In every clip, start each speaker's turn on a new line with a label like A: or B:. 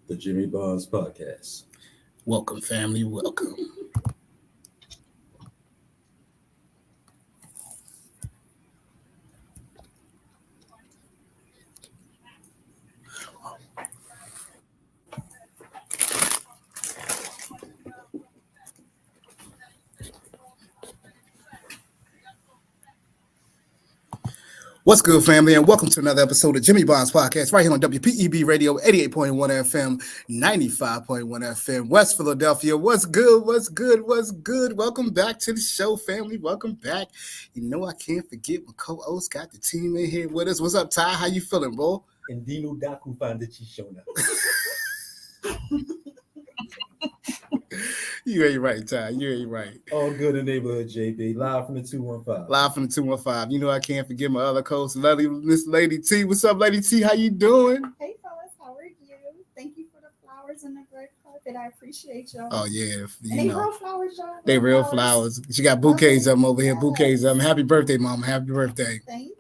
A: the Jimmy Bonds Podcast.
B: Welcome, family. Welcome. What's good, family, and welcome to another episode of Jimmy Bonds Podcast right here on WPEB Radio, 88.1 FM, 95.1 FM, West Philadelphia. What's good? What's good? What's good? Welcome back to the show, family. Welcome back. You know I can't forget my co-host got the team in here with us. What's up, Ty? How you feeling, bro?
A: And Dino Daku Fandachishona.
B: You ain't right, Ty. You ain't right.
A: All good in the neighborhood, JB. Live from the 215.
B: Live from the 215. You know I can't forget my other co-host, Miss Lady T. What's up, Lady T? How you doing?
C: Hey, fellas. How are you? Thank you for the flowers and the red carpet. I appreciate y'all.
B: Oh, yeah.
C: And they real flowers, y'all.
B: They real flowers. She got bouquets of them over here.
C: Yes.
B: Bouquets of them. Happy birthday, Mama. Happy birthday.
C: Thank you.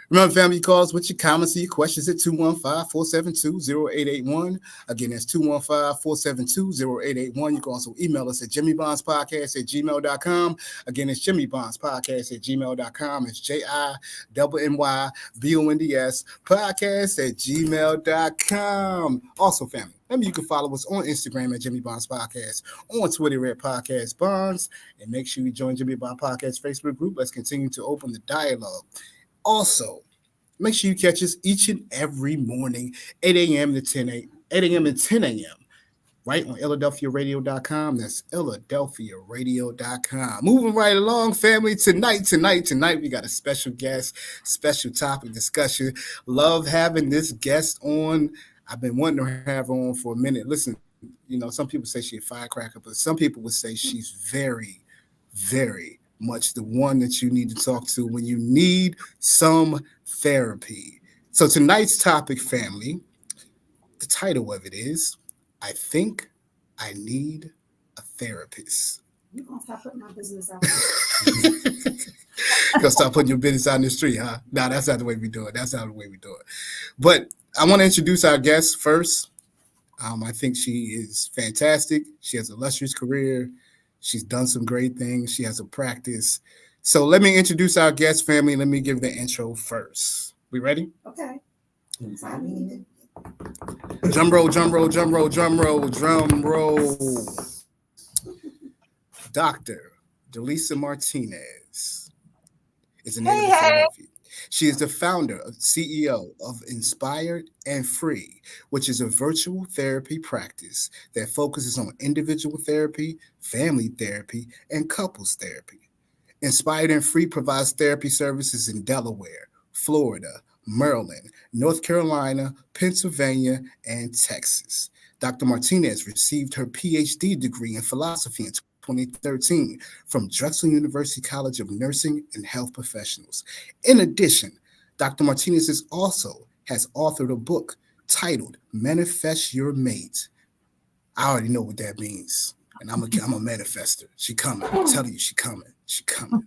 B: Remember, family, calls with your comments and your questions at 215-472-0881. Again, that's 215-472-0881. You can also email us at jimmybondspodcast@gmail.com. Again, it's jimmybondspodcast@gmail.com. It's JINNYBONDS podcast@gmail.com. Also, family, remember you can follow us on Instagram at Jimmy Bonds Podcast, on Twitter at Podcast Bonds, and make sure you join Jimmy Bond Podcast Facebook group. Let's continue to open the dialogue. Also, make sure you catch us each and every morning, 8 a.m. to 10 a.m., right on PhiladelphiaRadio.com. That's PhiladelphiaRadio.com. Moving right along, family. Tonight, we got a special guest, special topic discussion. Love having this guest on. I've been wanting to have her on for a minute. Listen, you know, some people say she's a firecracker, but some people would say she's very, very much the one that you need to talk to when you need some therapy. So tonight's topic, family, the title of it is, I think I need a therapist.
C: You're going to stop putting my business out.
B: You're going to start putting your business out in the street, huh? No, that's not the way we do it. That's not the way we do it. But I want to introduce our guest first. I think she is fantastic. She has an illustrious career. She's done some great things. She has a practice. So let me introduce our guest, family. Let me give the intro first. We ready?
C: Okay.
B: Drum roll, drum roll, drum roll, drum roll, drum roll. Dr. Dalesa Martinez is a native of Philadelphia. She is the founder and CEO of Inspired and Free, which is a virtual therapy practice that focuses on individual therapy, family therapy, and couples therapy. Inspired and Free provides therapy services in Delaware, Florida, Maryland, North Carolina, Pennsylvania, and Texas. Dr. Martinez received her PhD degree in philosophy in 2013 from Drexel University College of Nursing and Health Professionals. In addition, Dr. Martinez also has authored a book titled Manifest Your Mate. I already know what that means, and I'm a manifester. She coming. I'm telling you, she coming. She coming.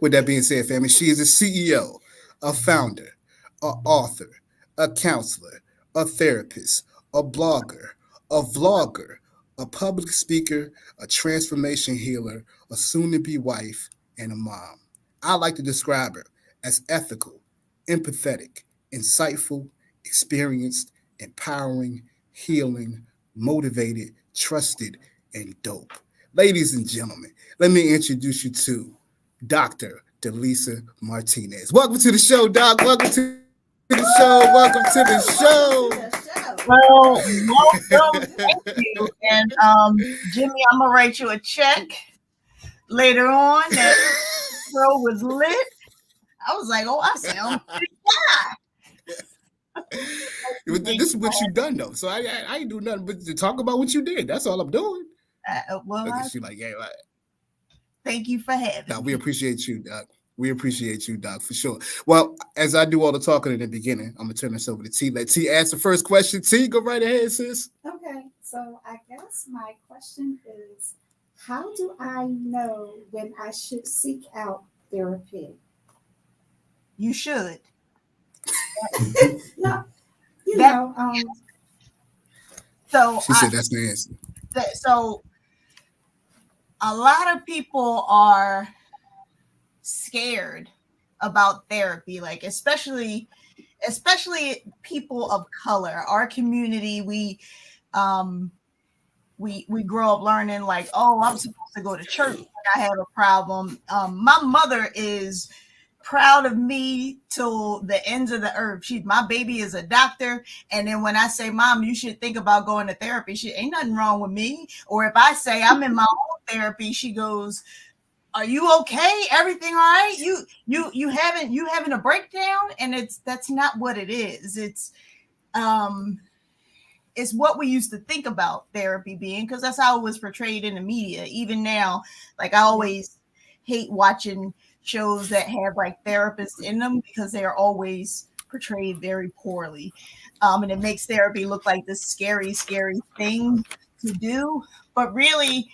B: With that being said, family, she is a CEO, a founder, an author, a counselor, a therapist, a blogger, a vlogger, a public speaker, a transformation healer, a soon-to-be wife, and a mom. I like to describe her as ethical, empathetic, insightful, experienced, empowering, healing, motivated, trusted, and dope. Ladies and gentlemen, let me introduce you to Dr. Dalesa Martinez. Welcome to the show, Doc. Welcome to the show. Welcome to the show.
D: Well, welcome. Thank you. And Jimmy, I'm gonna write you a check later on. That show was lit. I was like, oh, I sound pretty good.
B: This is what you done though. So I ain't do nothing but to talk about what you did. That's all I'm doing. She like, yeah, right.
D: Thank you for having me.
B: We appreciate you, Doc. We appreciate you, Doc, for sure. Well, as I do all the talking in the beginning, I'm gonna turn this over to T. Let T ask the first question. T, go right ahead, sis.
C: Okay, so I guess my question is, how do I know when I should seek out therapy?
D: You should.
C: No,
D: So
B: She said that's the answer.
D: so a lot of people are scared about therapy, like especially people of color. Our community, we grow up learning like, oh, I'm supposed to go to church when I have a problem. My mother is proud of me till the ends of the earth. My baby is a doctor, and then when I say, Mom, you should think about going to therapy, she ain't nothing wrong with me. Or if I say I'm in my own therapy, she goes, are you okay? Everything all right? You having a breakdown? And that's not what it is. It's what we used to think about therapy being, because that's how it was portrayed in the media. Even now, like I always hate watching shows that have like therapists in them because they are always portrayed very poorly. And it makes therapy look like this scary thing to do. But really,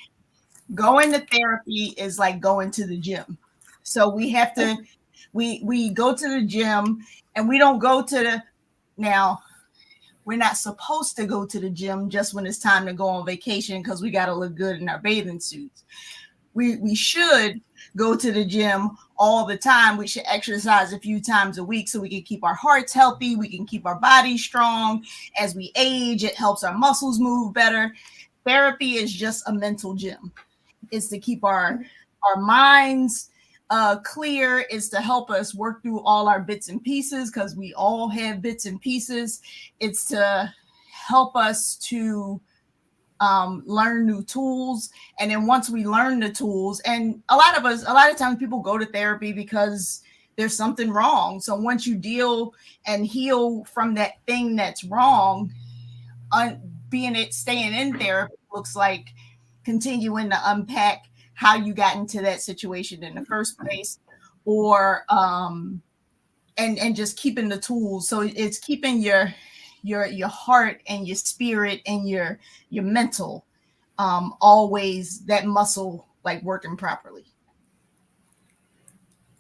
D: going to therapy is like going to the gym. So we have to, we go to the gym, and we don't go to now, we're not supposed to go to the gym just when it's time to go on vacation because we got to look good in our bathing suits. We should go to the gym all the time. We should exercise a few times a week so we can keep our hearts healthy. We can keep our bodies strong. As we age, it helps our muscles move better. Therapy is just a mental gym. It's to keep our minds clear, is to help us work through all our bits and pieces, because we all have bits and pieces. It's to help us to learn new tools. And then once we learn the tools, and a lot of times people go to therapy because there's something wrong. So once you deal and heal from that thing that's wrong, staying in therapy looks like continuing to unpack how you got into that situation in the first place, or and just keeping the tools. So it's keeping your heart and your spirit and your mental always, that muscle, like working properly.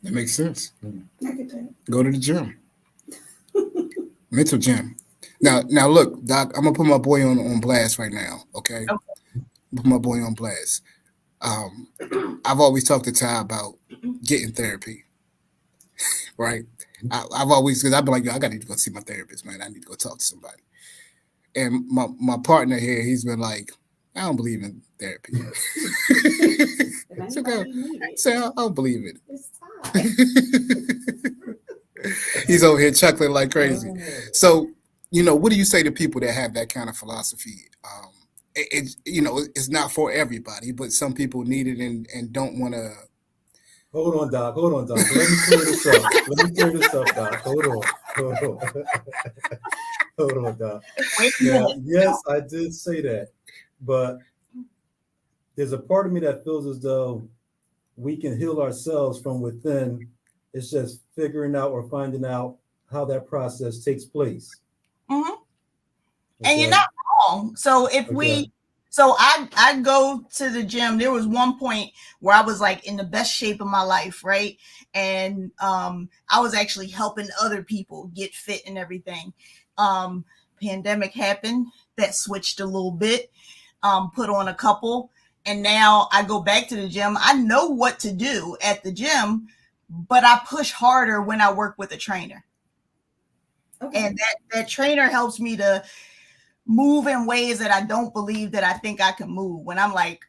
B: That makes sense. Go to the gym. Mental gym. Now look, Doc, I'm gonna put my boy on blast right now. Okay. Put my boy on blast. I've always talked to Ty about getting therapy, right? I've always, because I've been like, yo, I got to go see my therapist, man. I need to go talk to somebody. And my partner here, he's been like, I don't believe in therapy. So I don't believe it. He's over here chuckling like crazy. So, what do you say to people that have that kind of philosophy? It's not for everybody, but some people need it and don't want to.
A: Hold on, Doc. Let me clear this up. Doc. Hold on. Hold on, Doc. Now, yes, I did say that, but there's a part of me that feels as though we can heal ourselves from within. It's just figuring out or finding out how that process takes place.
D: Mm-hmm. Okay. And you're not wrong. So I go to the gym. There was one point where I was like in the best shape of my life, right? And I was actually helping other people get fit and everything. Pandemic happened, that switched a little bit, put on a couple, and now I go back to the gym. I know what to do at the gym, but I push harder when I work with a trainer. Okay. And that trainer helps me to move in ways that I don't believe that I think I can move. When I'm like,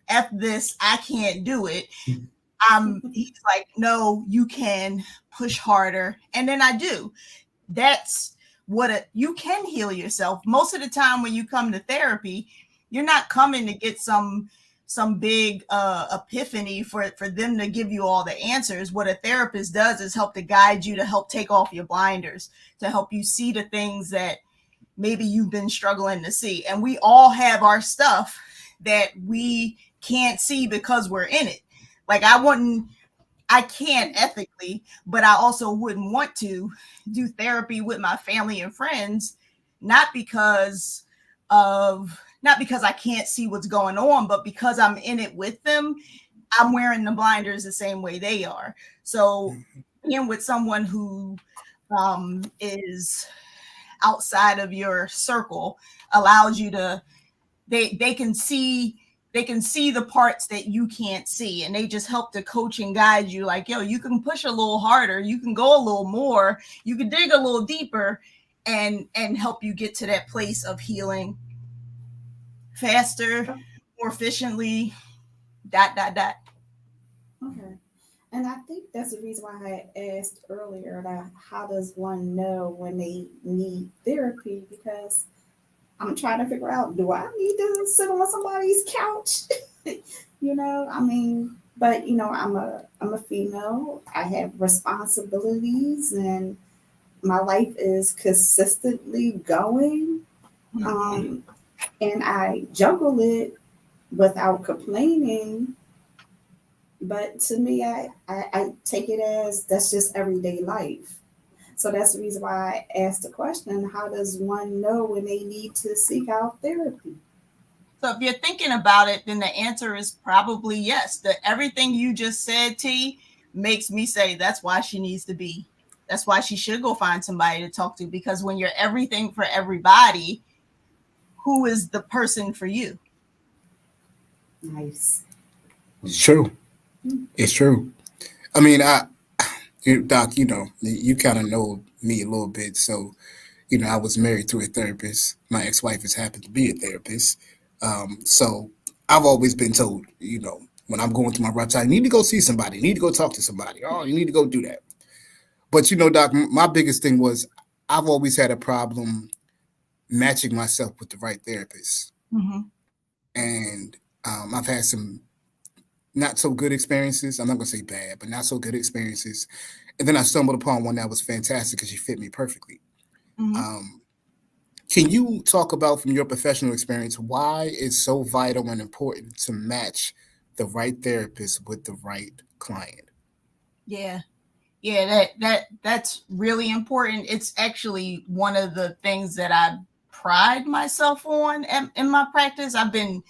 D: F this, I can't do it. He's like, no, you can push harder. And then I do. That's you can heal yourself. Most of the time when you come to therapy, you're not coming to get some big epiphany for them to give you all the answers. What a therapist does is help to guide you, to help take off your blinders, to help you see the things that maybe you've been struggling to see. And we all have our stuff that we can't see because we're in it. Like I can't ethically, but I also wouldn't want to do therapy with my family and friends, not because I can't see what's going on, but because I'm in it with them. I'm wearing the blinders the same way they are. So being with someone who is outside of your circle allows you to, they can see the parts that you can't see, and they just help to coach and guide you like, yo, you can push a little harder, you can go a little more, you can dig a little deeper, and help you get to that place of healing faster, more efficiently,
C: Okay. And I think that's the reason why I asked earlier that how does one know when they need therapy? Because I'm trying to figure out, do I need to sit on somebody's couch? I mean, but I'm a female. I have responsibilities and my life is consistently going. Um, and I juggle it without complaining. But to me, I take it as that's just everyday life. So that's the reason why I asked the question, how does one know when they need to seek out therapy?
D: So if you're thinking about it, then the answer is probably yes. Everything you just said, T, makes me say that's why she needs to be. That's why she should go find somebody to talk to, because when you're everything for everybody, who is the person for you?
C: Nice.
B: It's true. It's true. I mean, Doc, you kind of know me a little bit. So, I was married to a therapist. My ex-wife has happened to be a therapist. So I've always been told, when I'm going through my rough time, you need to go see somebody, you need to go talk to somebody. Oh, you need to go do that. But, Doc, my biggest thing was I've always had a problem matching myself with the right therapist.
D: Mm-hmm.
B: And I've had some not so good experiences. I'm not going to say bad, but not so good experiences. And then I stumbled upon one that was fantastic because she fit me perfectly.
D: Mm-hmm.
B: Can you talk about, from your professional experience, why it's so vital and important to match the right therapist with the right client?
D: Yeah. That's really important. It's actually one of the things that I pride myself on in my practice. I've been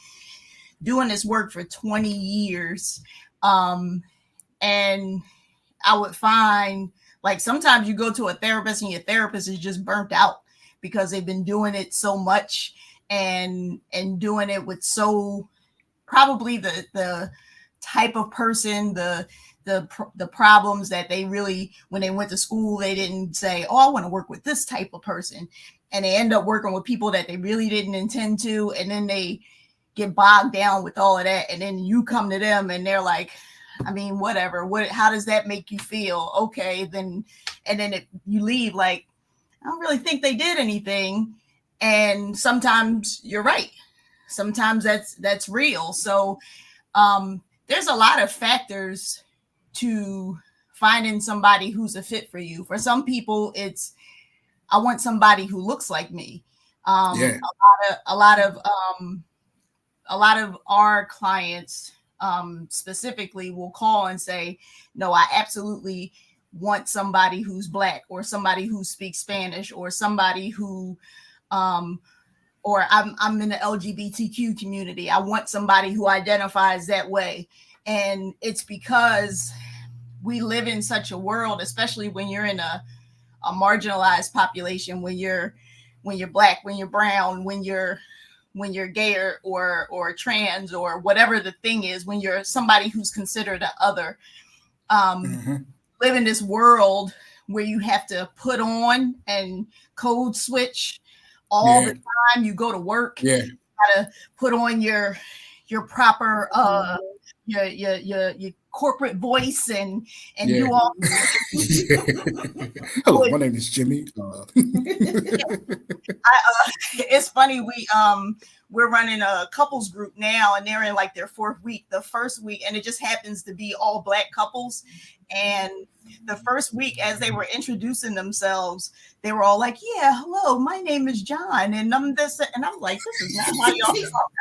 D: doing this work for 20 years. And I would find, like, sometimes you go to a therapist and your therapist is just burnt out because they've been doing it so much and doing it with so probably the type of person, the problems that they really, when they went to school, they didn't say, oh, I want to work with this type of person. And they end up working with people that they really didn't intend to. And then they get bogged down with all of that. And then you come to them and they're like, I mean, whatever. How does that make you feel? Okay, then, and then you leave like, I don't really think they did anything. And sometimes you're right. Sometimes that's real. So there's a lot of factors to finding somebody who's a fit for you. For some people, it's, I want somebody who looks like me.
B: Yeah.
D: A lot of our clients specifically will call and say, no, I absolutely want somebody who's Black, or somebody who speaks Spanish, or somebody who or I'm in the LGBTQ community. I want somebody who identifies that way. And it's because we live in such a world, especially when you're in a marginalized population, when you're Black, when you're brown, when you're gay or trans, or whatever the thing is, when you're somebody who's considered an other, live in this world where you have to put on and code switch all the time. You go to work, you gotta put on your proper your corporate voice and do all.
B: Hello, my name is Jimmy.
D: It's funny, we're running a couples group now, and they're in like their 4th week. The first week, and it just happens to be all Black couples. And the first week, as they were introducing themselves, they were all like, "Yeah, hello, my name is John, and I'm this," and I'm like, "This is not how y'all talk."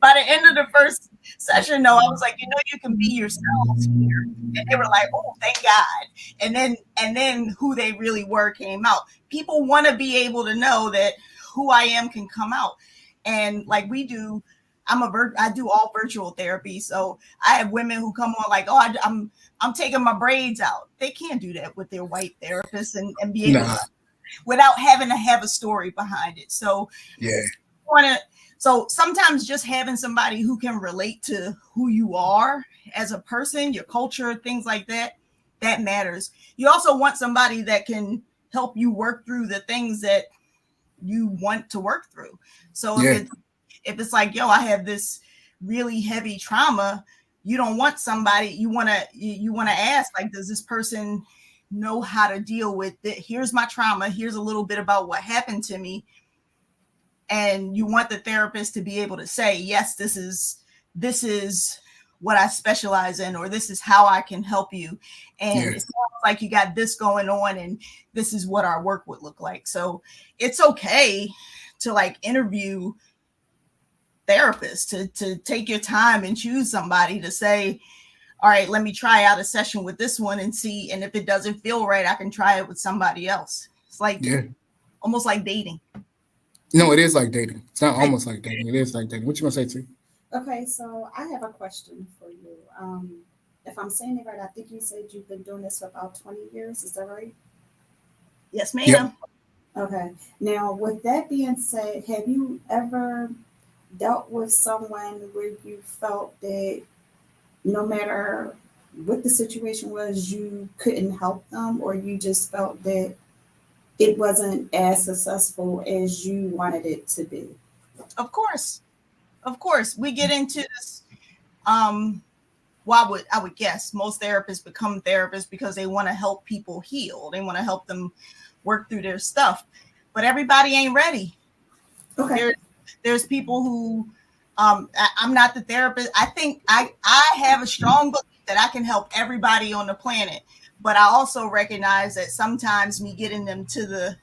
D: By the end of the first session, though, I was like, you can be yourselves here, and they were like, "Oh, thank God!" And then who they really were came out. People want to be able to know that who I am can come out, and like we do I do all virtual therapy. So I have women who come on like, oh, I'm taking my braids out. They can't do that with their white therapist and be able to, without having to have a story behind it. So so sometimes just having somebody who can relate to who you are as a person, your culture, things like that, that matters. You also want somebody that can help you work through the things that you want to work through. So if it's like, yo, I have this really heavy trauma, you don't want somebody, you want to ask, like, does this person know how to deal with it? Here's my trauma. Here's a little bit about what happened to me. And you want the therapist to be able to say, yes, this is what I specialize in, or this is how I can help you. And it sounds like you got this going on, and this is what our work would look like. So it's okay to like interview therapists, to take your time and choose somebody to say, all right, let me try out a session with this one and see. And if it doesn't feel right, I can try it with somebody else. It's like almost like dating.
B: No, it is like dating. It's not almost like dating. It is like dating. What you gonna say, T?
C: Okay, so I have a question for you. If I'm saying it right, I think you said you've been doing this for about 20 years. Is that right?
D: Yes, ma'am.
B: Yep.
C: Okay. Now, with that being said, have you ever dealt with someone where you felt that no matter what the situation was, you couldn't help them, or you just felt that it wasn't as successful as you wanted it to be?
D: Of course. We get into this. Well, I would guess most therapists become therapists because they want to help people heal. They want to help them work through their stuff, but everybody ain't ready.
C: Okay.
D: There's people who, I'm not the therapist. I think I have a strong belief that I can help everybody on the planet, but I also recognize that sometimes me getting them to the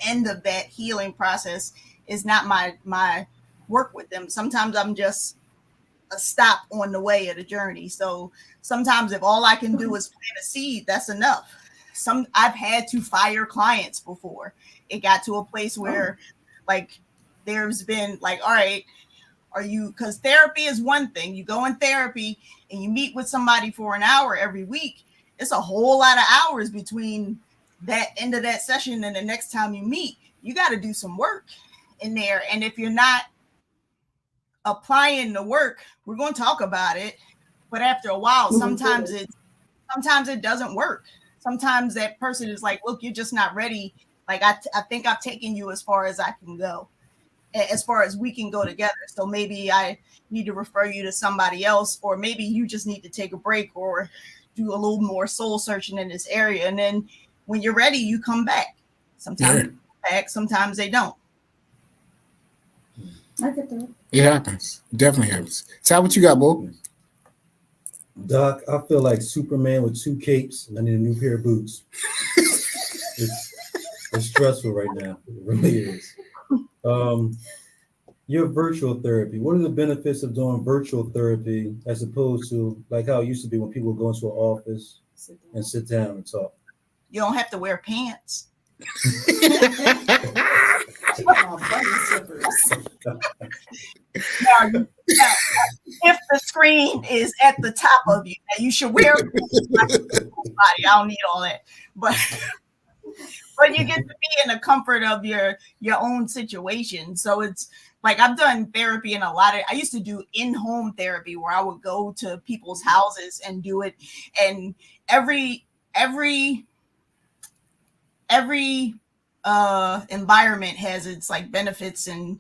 D: end of that healing process is not my work with them. Sometimes I'm just a stop on the way of the journey. So sometimes if all I can do is plant a seed, that's enough. I've had to fire clients before. It got to a place where like there's been like, all right, because therapy is one thing. You go in therapy and you meet with somebody for an hour every week. It's a whole lot of hours between that end of that session and the next time you meet. You got to do some work in there. And if you're not applying the work, we're going to talk about it. But after a while, sometimes it doesn't work. Sometimes that person is like, look, you're just not ready. Like, I think I've taken you as far as I can go, as far as we can go together. So maybe I need to refer you to somebody else, or maybe you just need to take a break or do a little more soul searching in this area. And then when you're ready, you come back. Sometimes they come back, sometimes they don't.
C: I get that.
B: It happens. It definitely happens. So what you got, Bo?
A: Doc, I feel like Superman with 2 capes and I need a new pair of boots. It's stressful right now. It really is. Your virtual therapy. What are the benefits of doing virtual therapy as opposed to like how it used to be when people would go into an office and sit down and talk?
D: You don't have to wear pants. Now, if the screen is at the top of you, now you should wear body. I don't need all that, but you get to be in the comfort of your own situation. So it's like I've done therapy in I used to do in-home therapy where I would go to people's houses and do it, and every environment has its like benefits and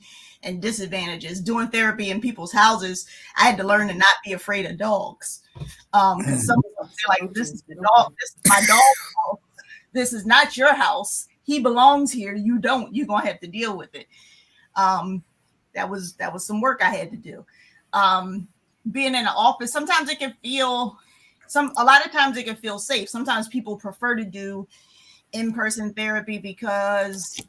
D: disadvantages. Doing therapy in people's houses, I had to learn to not be afraid of dogs. Because some people say like, this is the dog, this is my dog's house. This is not your house. He belongs here. You don't. You're gonna have to deal with it. That was some work I had to do. Being in an office, sometimes it can feel a lot of times it can feel safe. Sometimes people prefer to do in-person therapy because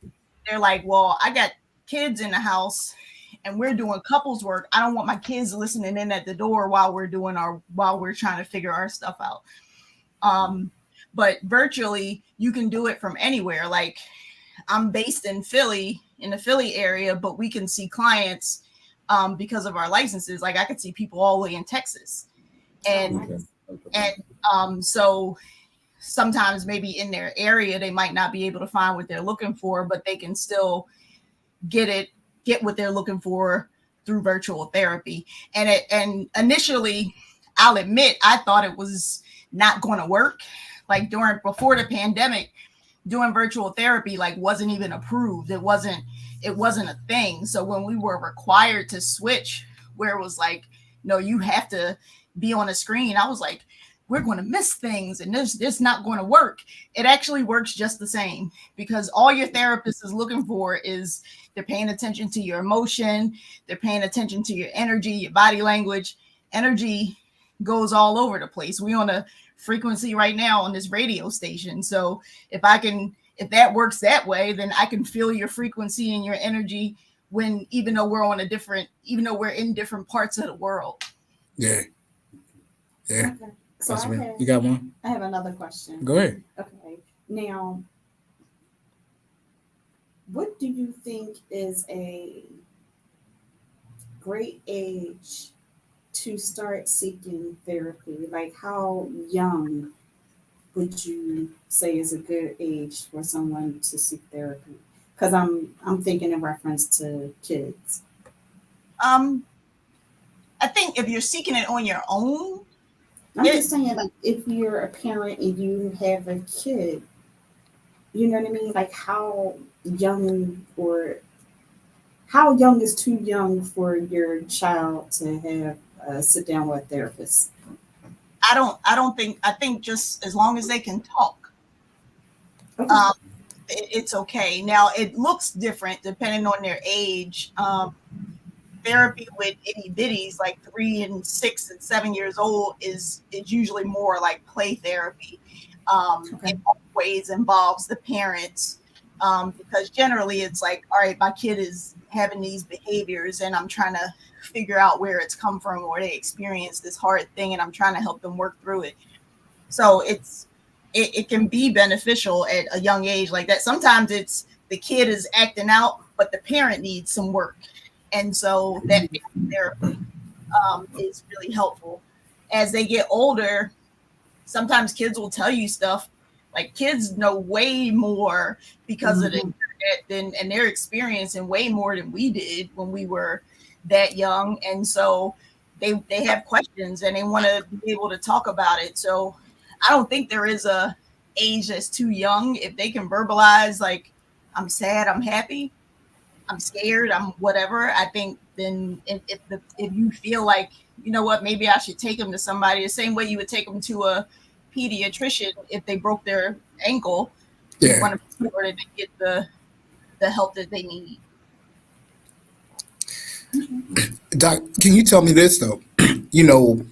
D: they're like, well, I got kids in the house and we're doing couples work. I don't want my kids listening in at the door while we're trying to figure our stuff out. But virtually you can do it from anywhere. Like I'm based in Philly, in the Philly area, but we can see clients because of our licenses. Like I could see people all the way in Texas, and so sometimes maybe in their area they might not be able to find what they're looking for, but they can still get what they're looking for through virtual therapy. And initially, I'll admit, I thought it was not going to work. Like before the pandemic, doing virtual therapy like wasn't even approved. It wasn't a thing. So when we were required to switch, where it was like, no, you have to be on a screen, I was like, we're going to miss things and this not going to work. It actually works just the same, because all your therapist is looking for is they're paying attention to your emotion. They're paying attention to your energy, your body language. Energy goes all over the place. We on a frequency right now on this radio station. So if that works that way, then I can feel your frequency and your energy even though we're in different parts of the world.
B: Yeah. Yeah.
C: Okay. So
B: you got one?
C: I have another question.
B: Go ahead.
C: Okay. Now, what do you think is a great age to start seeking therapy? Like, how young would you say is a good age for someone to seek therapy? Because I'm thinking in reference to kids.
D: I think if you're seeking it on your own,
C: I'm just saying, like, if you're a parent and you have a kid, you know what I mean? Like, how young is too young for your child to have sit down with a therapist?
D: I think just as long as they can talk,
C: Okay.
D: It's okay. Now it looks different depending on their age. Therapy with itty bitties like 3 and 6 and 7 years old is usually more like play therapy. It always involves the parents, because generally it's like, all right, my kid is having these behaviors and I'm trying to figure out where it's come from, or they experience this hard thing and I'm trying to help them work through it. So it can be beneficial at a young age like that. Sometimes it's the kid is acting out, but the parent needs some work. And so that therapy is really helpful. As they get older, sometimes kids will tell you stuff. Like, kids know way more because of the internet and they're experiencing way more than we did when we were that young. And so they have questions and they want to be able to talk about it. So I don't think there is a age that's too young. If they can verbalize, like, I'm sad, I'm happy, I'm scared, I'm whatever, I think then if you feel like, you know what, maybe I should take them to somebody the same way you would take them to a pediatrician if they broke their ankle. You want to be sure that they get the help that they need.
B: Doc, can you tell me this though? You know,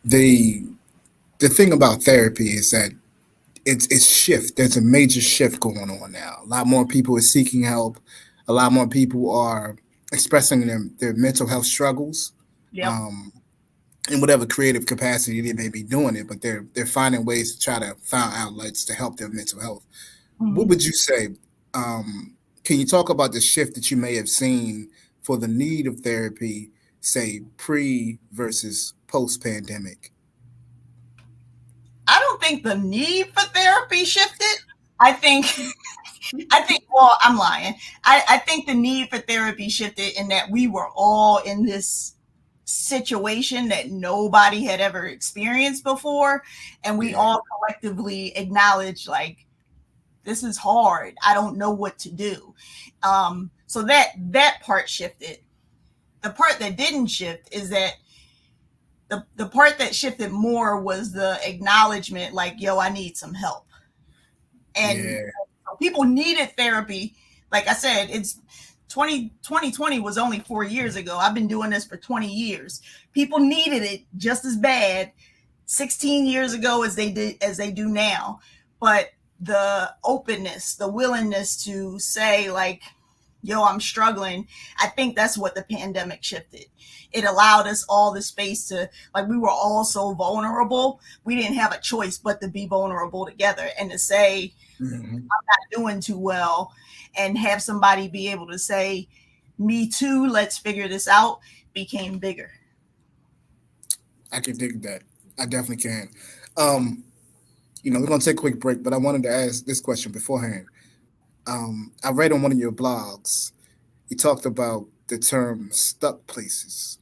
B: the thing about therapy is that it's shift. There's a major shift going on now. A lot more people are seeking help. A lot more people are expressing their mental health struggles, in whatever creative capacity they may be doing it. But they're finding ways to try to find outlets to help their mental health. Mm-hmm. What would you say? Can you talk about the shift that you may have seen for the need of therapy, say pre versus post pandemic?
D: I don't think the need for therapy shifted. I think, well, I'm lying. I think the need for therapy shifted in that we were all in this situation that nobody had ever experienced before. And we all collectively acknowledged, like, this is hard. I don't know what to do. So that part shifted. The part that didn't shift is that the part that shifted more was the acknowledgement, like, yo, I need some help. And people needed therapy. Like I said, 2020 was only 4 years ago. I've been doing this for 20 years. People needed it just as bad 16 years ago as they do now. But the openness, the willingness to say, like, yo, I'm struggling, I think that's what the pandemic shifted. It allowed us all the space to, like, we were all so vulnerable. We didn't have a choice but to be vulnerable together and to say, I'm not doing too well, and have somebody be able to say, Me Too, let's figure this out, became bigger.
B: I can dig that. I definitely can. We're gonna take a quick break, but I wanted to ask this question beforehand. I read on one of your blogs, you talked about the term stuck places.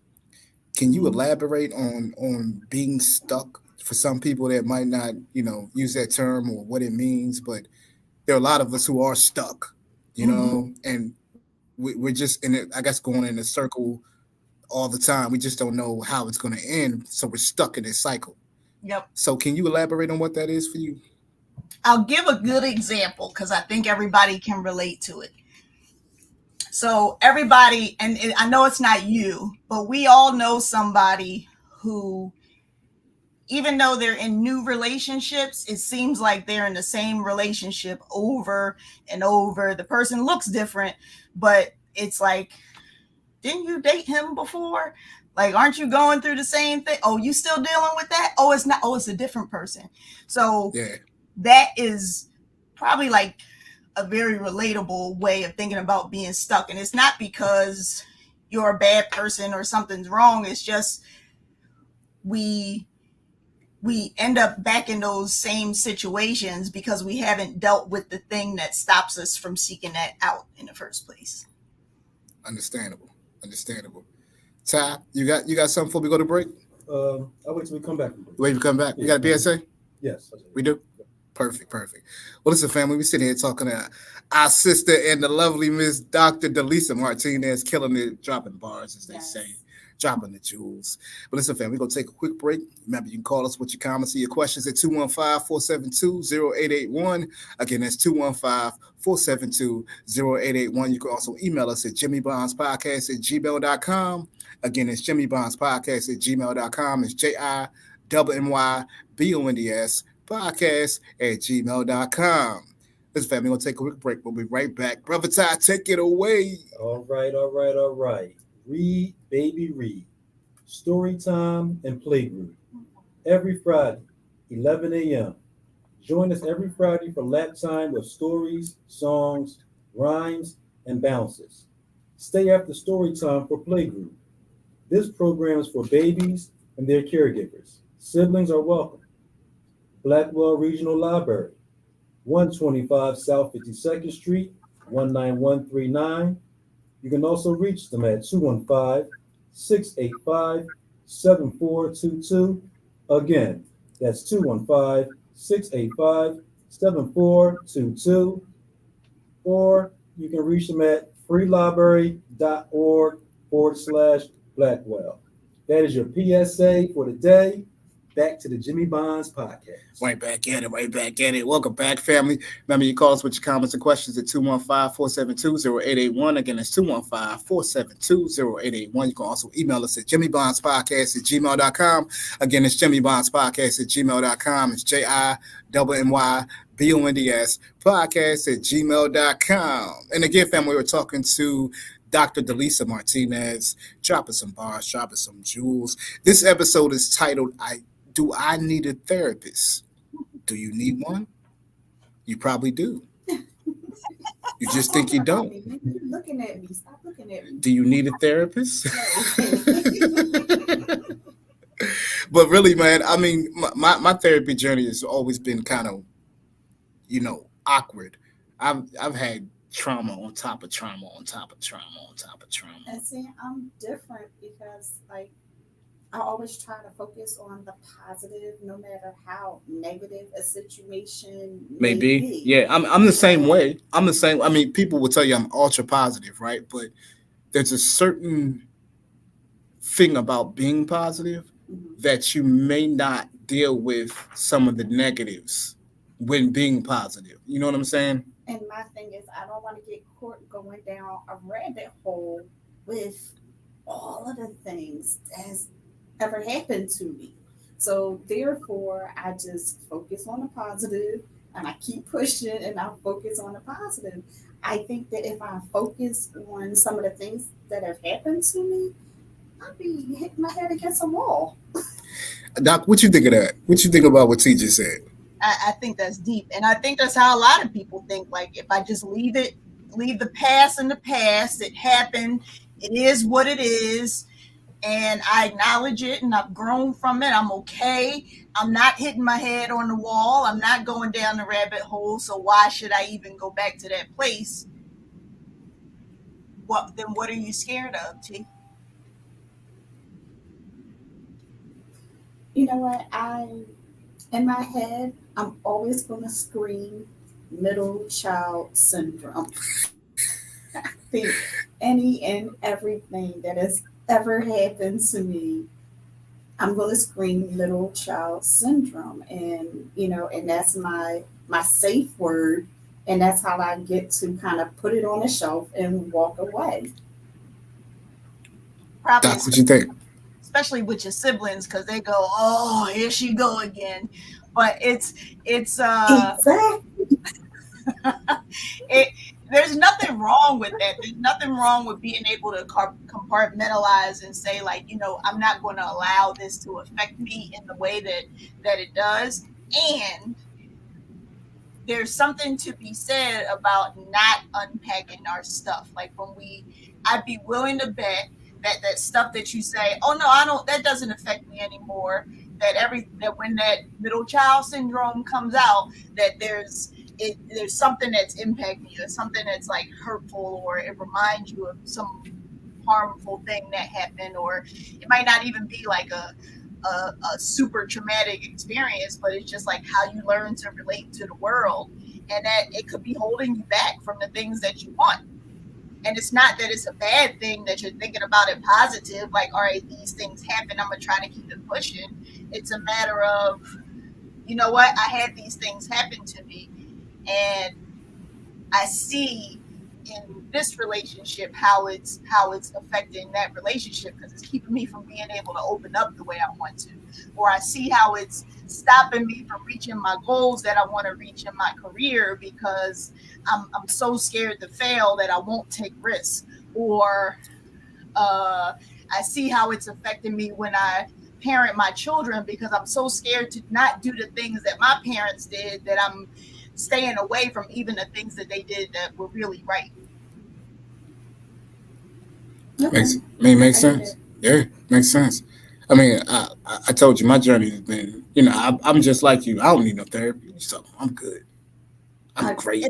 B: Can you elaborate on being stuck for some people that might not, use that term or what it means, but there are a lot of us who are stuck, and we're just in it, I guess, going in a circle all the time. We just don't know how it's going to end, so we're stuck in this cycle.
D: Yep.
B: So can you elaborate on what that is for you?
D: I'll give a good example because I think everybody can relate to it. So everybody, and I know it's not you, but we all know somebody who, even though they're in new relationships, it seems like they're in the same relationship over and over. The person looks different, but it's like, didn't you date him before? Like, aren't you going through the same thing? Oh, you still dealing with that? Oh, it's not. Oh, it's a different person. So
B: Yeah.
D: That is probably like a very relatable way of thinking about being stuck. And it's not because you're a bad person or something's wrong. It's just we end up back in those same situations because we haven't dealt with the thing that stops us from seeking that out in the first place.
B: Understandable. Ty, you got something before we go to break?
A: I'll wait till we come back.
B: Wait, you come back. You got a PSA?
A: Yes.
B: We do? Perfect. Well, listen, family, we're sitting here talking to our sister and the lovely Miss Dr. Dalesa Martinez, killing it, dropping bars, as they say, dropping the jewels. But listen, family, we're going to take a quick break. Remember, you can call us with your comments and your questions at 215-472-0881. Again, that's 215-472-0881. You can also email us at jimmybondspodcast@gmail.com. Again, it's jimmybondspodcast@gmail.com. It's JIMMYBONDS podcast@gmail.com. This family gonna take a quick break. We'll be right back. Brother Ty, take it away.
A: All right. Read, baby, read. Story time and playgroup. Every Friday, 11 a.m. Join us every Friday for lap time with stories, songs, rhymes, and bounces. Stay after story time for playgroup. This program is for babies and their caregivers. Siblings are welcome. Blackwell Regional Library, 125 South 52nd Street, 19139. You can also reach them at 215-685-7422. Again, that's 215-685-7422. Or you can reach them at freelibrary.org/Blackwell. That is your PSA for the day. Back to the Jimmy Bonds podcast.
B: Right back at it. Welcome back, family. Remember, you call us with your comments and questions at 215-472-0881. Again, it's 215-472-0881. You can also email us at jimmybondspodcast@gmail.com. Again, it's jimmybondspodcast@gmail.com. It's JIMMYBONDS podcast@gmail.com. And again, family, we're talking to Dr. Dalesa Martinez, dropping some bars, dropping some jewels. This episode is titled, Do I Need a Therapist? Do you need one? You probably do. You just think you don't.
C: You're looking at me. Stop looking at me.
B: Do you need a therapist? But really, man, I mean, my therapy journey has always been kind of, awkward. I've had trauma on top of trauma on top of trauma on top of trauma.
C: And see, I'm different because, I always try to focus on the positive, no matter how negative a situation may be.
B: Yeah, I'm the same way. I mean, people will tell you I'm ultra positive, right? But there's a certain thing about being positive that you may not deal with some of the negatives when being positive. You know what I'm saying?
C: And my thing is, I don't want to get caught going down a rabbit hole with all of the things that's ever happened to me. So therefore, I just focus on the positive and I keep pushing and I focus on the positive. I think that if I focus on some of the things that have happened to me, I'll be hitting my head against a wall.
B: Doc, what you think of that? What you think about what T just said?
D: I think that's deep. And I think that's how a lot of people think. Like, if I just leave it leave the past in the past. It happened. It is what it is. And I acknowledge it and I've grown from it. I'm okay. I'm not hitting my head on the wall. I'm not going down the rabbit hole. So why should I even go back to that place? What are you scared of, T?
C: You know what? In my head, I'm always going to scream middle child syndrome. I think any and everything that has ever happened to me, I'm going to scream middle child syndrome. And, and that's my safe word. And that's how I get to kind of put it on the shelf and walk away.
D: Probably,
B: Doc, what you think?
D: especially with your siblings, because they go, "Oh, here she go again." But it's
C: Exactly.
D: there's nothing wrong with that. There's nothing wrong with being able to compartmentalize and say, like, I'm not going to allow this to affect me in the way that it does. And there's something to be said about not unpacking our stuff. Like I'd be willing to bet that stuff that you say, oh no, I don't, that doesn't affect me anymore. That when that middle child syndrome comes out, that there's something that's impacting you, something that's like hurtful, or it reminds you of some harmful thing that happened, or it might not even be like a super traumatic experience, but it's just like how you learn to relate to the world, and that it could be holding you back from the things that you want. And it's not that it's a bad thing that you're thinking about it positive, like, all right, these things happen, I'm gonna try to keep it pushing. It's a matter of, you know what, I had these things happen to me, and I see in this relationship how it's affecting that relationship, because it's keeping me from being able to open up the way I want to, or I see how it's stopping me from reaching my goals that I want to reach in my career because I'm so scared to fail that I won't take risks, or I see how it's affecting me when I parent my children because I'm so scared to not do the things that my parents did that I'm staying away from even the things that they did that were really right.
C: Okay.
B: Makes sense. Yeah, makes sense. I mean, I told you my journey has been, I'm just like you. I don't need no therapy, so I'm good. I'm great.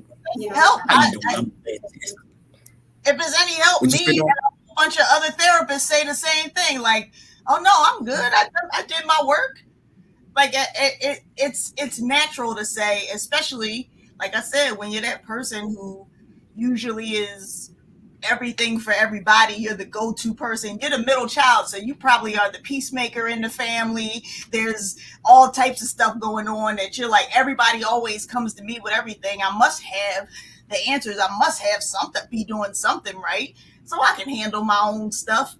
D: Help.
B: How you doing?
D: If there's any help, me and a bunch of other therapists say the same thing. Like, oh no, I'm good. I did my work. Like it's natural to say, especially like I said, when you're that person who usually is everything for everybody, you're the go-to person, you're the middle child, so you probably are the peacemaker in the family. There's all types of stuff going on that you're like, everybody always comes to me with everything. I must have the answers. I must have something, be doing something right, so I can handle my own stuff.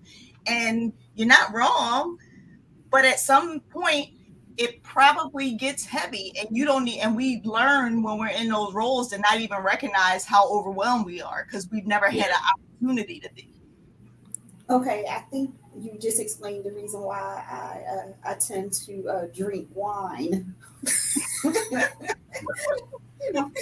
D: And you're not wrong, but at some point it probably gets heavy, and you don't need, and we learn when we're in those roles to not even recognize how overwhelmed we are because we've never had an opportunity to be.
C: Okay, I think you just explained the reason why I tend to drink wine.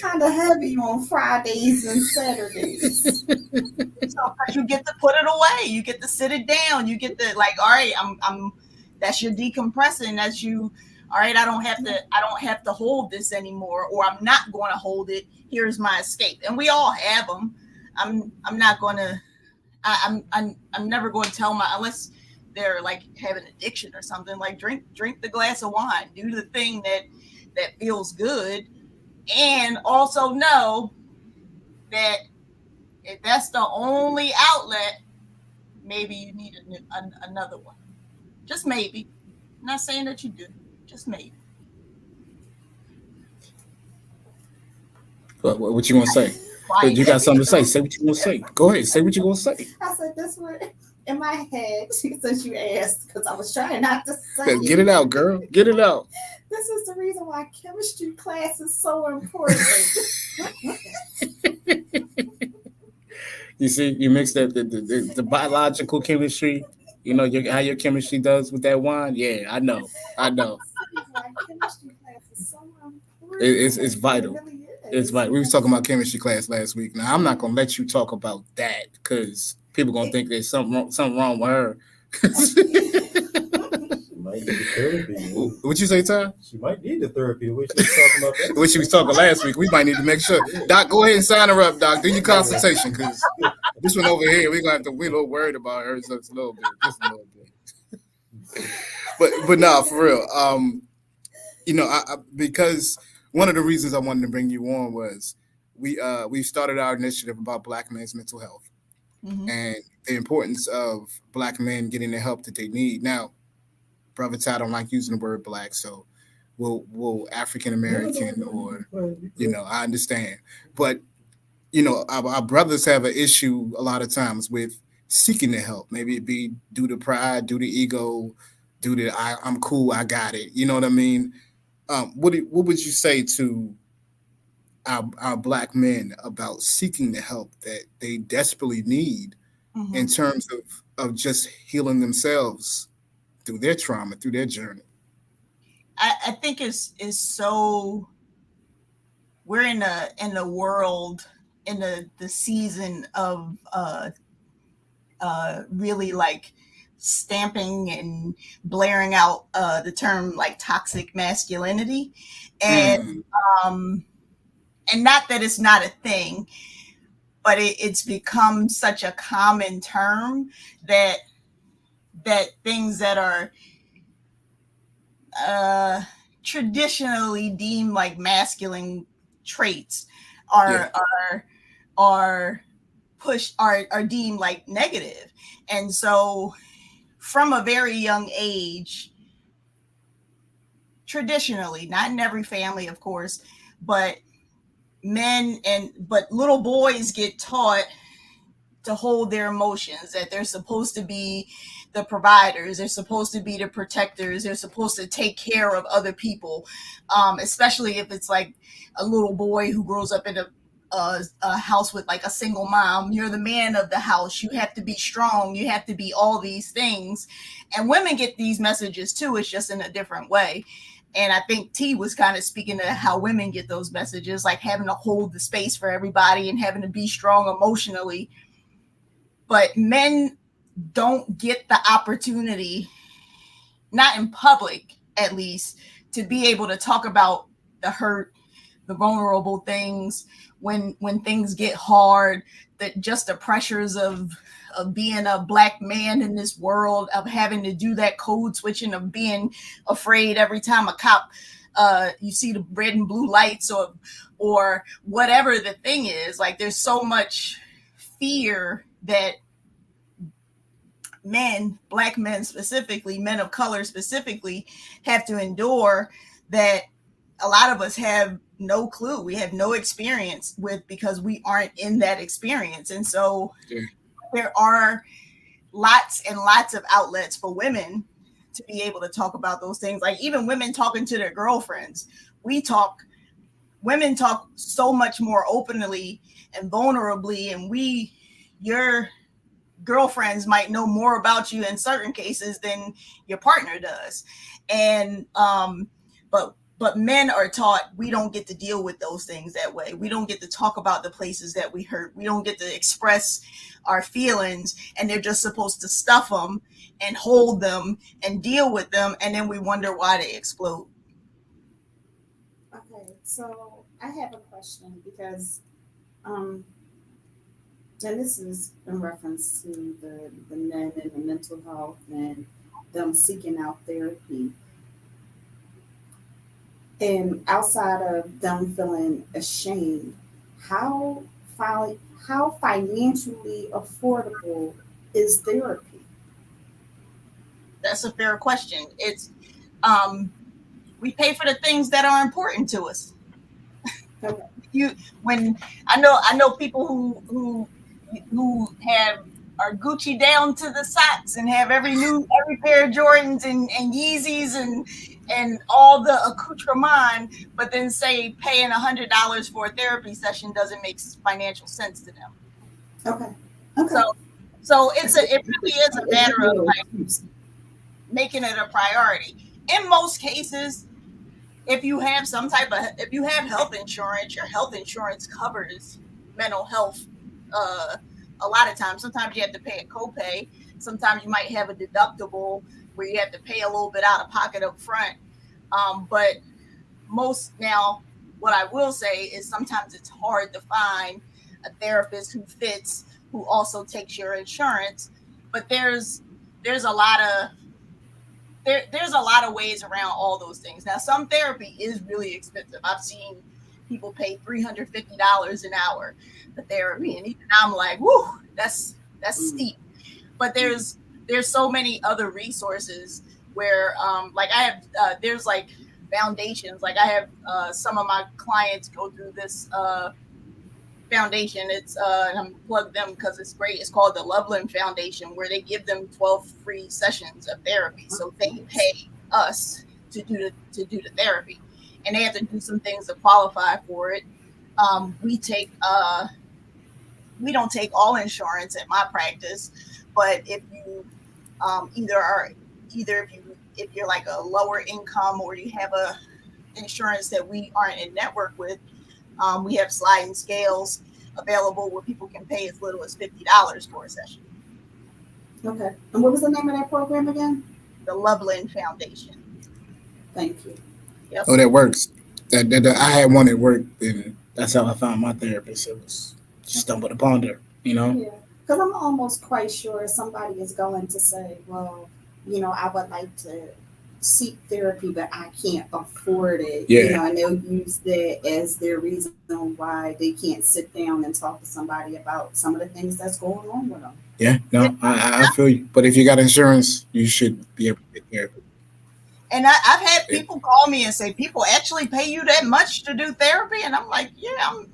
C: Kind of heavy on Fridays and Saturdays.
D: So you get to put it away, you get to sit it down, you get to like, all right, I'm that's your decompressing. That's you. All right, I don't have to hold this anymore, or I'm not going to hold it. Here's my escape. And we all have them. I'm not going to. I'm never going to tell unless they're like have an addiction or something. Like drink the glass of wine. Do the thing that feels good, and also know that if that's the only outlet, maybe you need another one. Just maybe. I'm not saying that you do. Just maybe.
B: What you gonna say? You got something to say? Say what you gonna say. Go ahead. Say what you gonna say.
C: I said this one in my head since you asked, because I was trying not to say
B: Get it out, girl. Get it out.
C: This is the reason why chemistry class is so important.
B: You see, you mix the biological chemistry. You know how your chemistry does with that wine. Yeah, I know.
C: Why chemistry class is so important.
B: It's vital.
C: It really
B: It's like we was talking about chemistry class last week. Now I'm not gonna let you talk about that because people gonna think there's something wrong with her.
A: Might need the therapy.
B: What you say, Ty?
A: She might need the therapy. The way she was talking about that.
B: What she was talking last week. We might need to make sure. Doc, go ahead and sign her up, Doc. Do your consultation because this one over here, we're gonna have to. We're a little worried about her just a little bit. But no, for real. I because one of the reasons I wanted to bring you on was we started our initiative about Black men's mental health and the importance of Black men getting the help that they need. Now, Brother Ty don't like using the word Black, so we'll African American or I understand, but our brothers have an issue a lot of times with seeking the help. Maybe it be due to pride, due to ego, due to I'm cool, I got it. You know what I mean? What would you say to our Black men about seeking the help that they desperately need in terms of just healing themselves through their trauma, through their journey?
D: I think it's so we're in the world in the season of really like stamping and blaring out the term like toxic masculinity, and not that it's not a thing, but it's become such a common term that things that are traditionally deemed like masculine traits are pushed are deemed like negative. And so from a very young age, traditionally, not in every family of course, but little boys get taught to hold their emotions, that they're supposed to be the providers, they're supposed to be the protectors, they're supposed to take care of other people, especially if it's like a little boy who grows up in a house with like a single mom. You're the man of the house, you have to be strong, you have to be all these things. And women get these messages too, it's just in a different way. And I think T was kind of speaking to how women get those messages, like having to hold the space for everybody and having to be strong emotionally. But men don't get the opportunity, not in public at least, to be able to talk about the hurt, the vulnerable things, when things get hard, that just the pressures of being a Black man in this world, of having to do that code switching, of being afraid every time a cop you see the red and blue lights or whatever the thing is. Like there's so much fear that men, Black men specifically, men of color specifically, have to endure, that a lot of us have no clue, we have no experience with, because we aren't in that experience. And so there are lots and lots of outlets for women to be able to talk about those things. Like even women talking to their girlfriends, women talk so much more openly and vulnerably, and your girlfriends might know more about you in certain cases than your partner does. And but men are taught we don't get to deal with those things that way. We don't get to talk about the places that we hurt. We don't get to express our feelings, and they're just supposed to stuff them and hold them and deal with them, and then we wonder why they explode.
C: Okay, so I have a question because and this is in reference to the men and the mental health and them seeking out therapy. And outside of them feeling ashamed, how financially affordable is therapy?
D: That's a fair question. It's we pay for the things that are important to us.
C: Okay.
D: When I know people who are Gucci down to the socks and have every pair of Jordans and Yeezys and all the accoutrement, but then say paying $100 for a therapy session doesn't make financial sense to them.
C: Okay.
D: So it really is a matter of like making it a priority. In most cases, if you have if you have health insurance, your health insurance covers mental health. A lot of times, sometimes you have to pay a copay. Sometimes you might have a deductible where you have to pay a little bit out of pocket up front. But most now, what I will say is sometimes it's hard to find a therapist who fits, who also takes your insurance. But there's a lot of there's a lot of ways around all those things. Now, some therapy is really expensive. I've seen people pay $350 an hour for therapy, and even I'm like, whoo, that's steep. But there's so many other resources where, like I have, there's like foundations. Like I have some of my clients go through this foundation. It's and I'm plug them because it's great. It's called the Loveland Foundation, where they give them 12 free sessions of therapy. So they pay us to do the therapy, and they have to do some things to qualify for it. We don't take all insurance at my practice, but if you if you're like a lower income or you have a insurance that we aren't in network with, we have sliding scales available where people can pay as little as $50 for a session.
C: Okay. And what was the name of that program again?
D: The Loveland Foundation.
C: Thank you.
D: Yep.
B: Oh, that works. That I had one that worked, and that's how I found my therapist. It was stumbled upon her, you know.
C: Yeah. Because I'm almost quite sure somebody is going to say, well, I would like to seek therapy, but I can't afford it.
B: Yeah.
C: And they'll use that as their reason why they can't sit down and talk to somebody about some of the things that's going on with them.
B: Yeah, no, I feel you. But if you got insurance, you should be able to take care of it.
D: And I've had people call me and say, people actually pay you that much to do therapy? And I'm like, yeah, I'm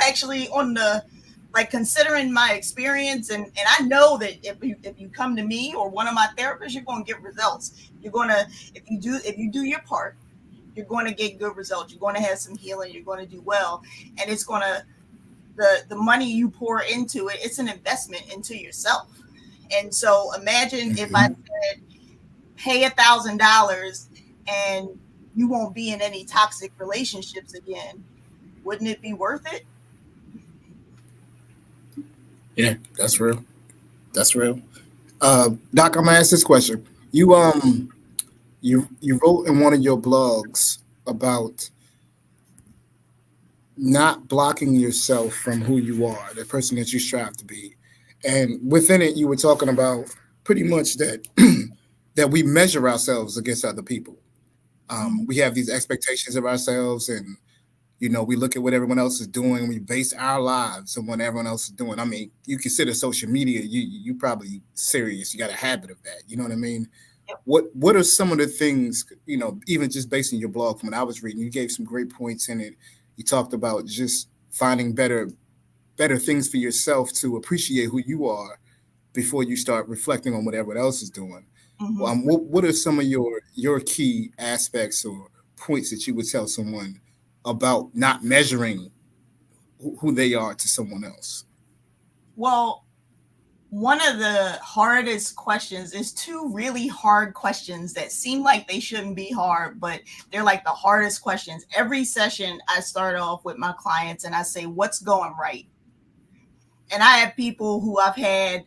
D: actually on the, like, considering my experience. And I know that if you come to me or one of my therapists, you're going to get results. You're going to, if you do your part, you're going to get good results. You're going to have some healing. You're going to do well. And it's going to, the money you pour into it, it's an investment into yourself. And so imagine if I said, pay $1,000 and you won't be in any toxic relationships again. Wouldn't it be worth it?
B: Yeah, that's real. That's real. Doc, I'm gonna ask this question. You wrote in one of your blogs about not blocking yourself from who you are, the person that you strive to be. And within it, you were talking about pretty much that that we measure ourselves against other people. We have these expectations of ourselves, and we look at what everyone else is doing. We base our lives on what everyone else is doing. I mean, you consider social media, you probably serious. You got a habit of that. You know what I mean? What are some of the things, even just based on your blog from what I was reading, you gave some great points in it. You talked about just finding better things for yourself to appreciate who you are before you start reflecting on what everyone else is doing. Mm-hmm. What are some of your key aspects or points that you would tell someone about not measuring who they are to someone else?
D: Well, one of the hardest questions is two really hard questions that seem like they shouldn't be hard, but they're like the hardest questions. Every session I start off with my clients and I say, what's going right? And I have people who I've had,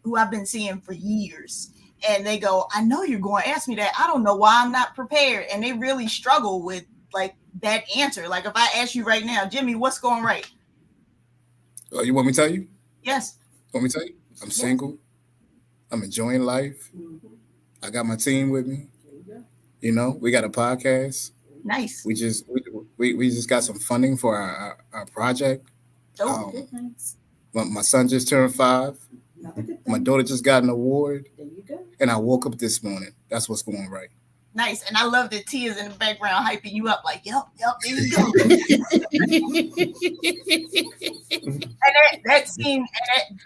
D: who I've been seeing for years. And they go, I know you're going to ask me that. I don't know why I'm not prepared. And they really struggle with like that answer. Like if I ask you right now, Jimmy, what's going right?
B: You want me to tell you?
D: Yes.
B: Want me to tell you? I'm single. I'm enjoying life. I got my team with me. We got a podcast.
D: Nice.
B: We just got some funding for our project. My son just turned 5. My daughter just got an award.
C: There you go.
B: And I woke up this morning. That's what's going right.
D: Nice. And I love the Tia's in the background hyping you up like, yep, there you go. And that seemed,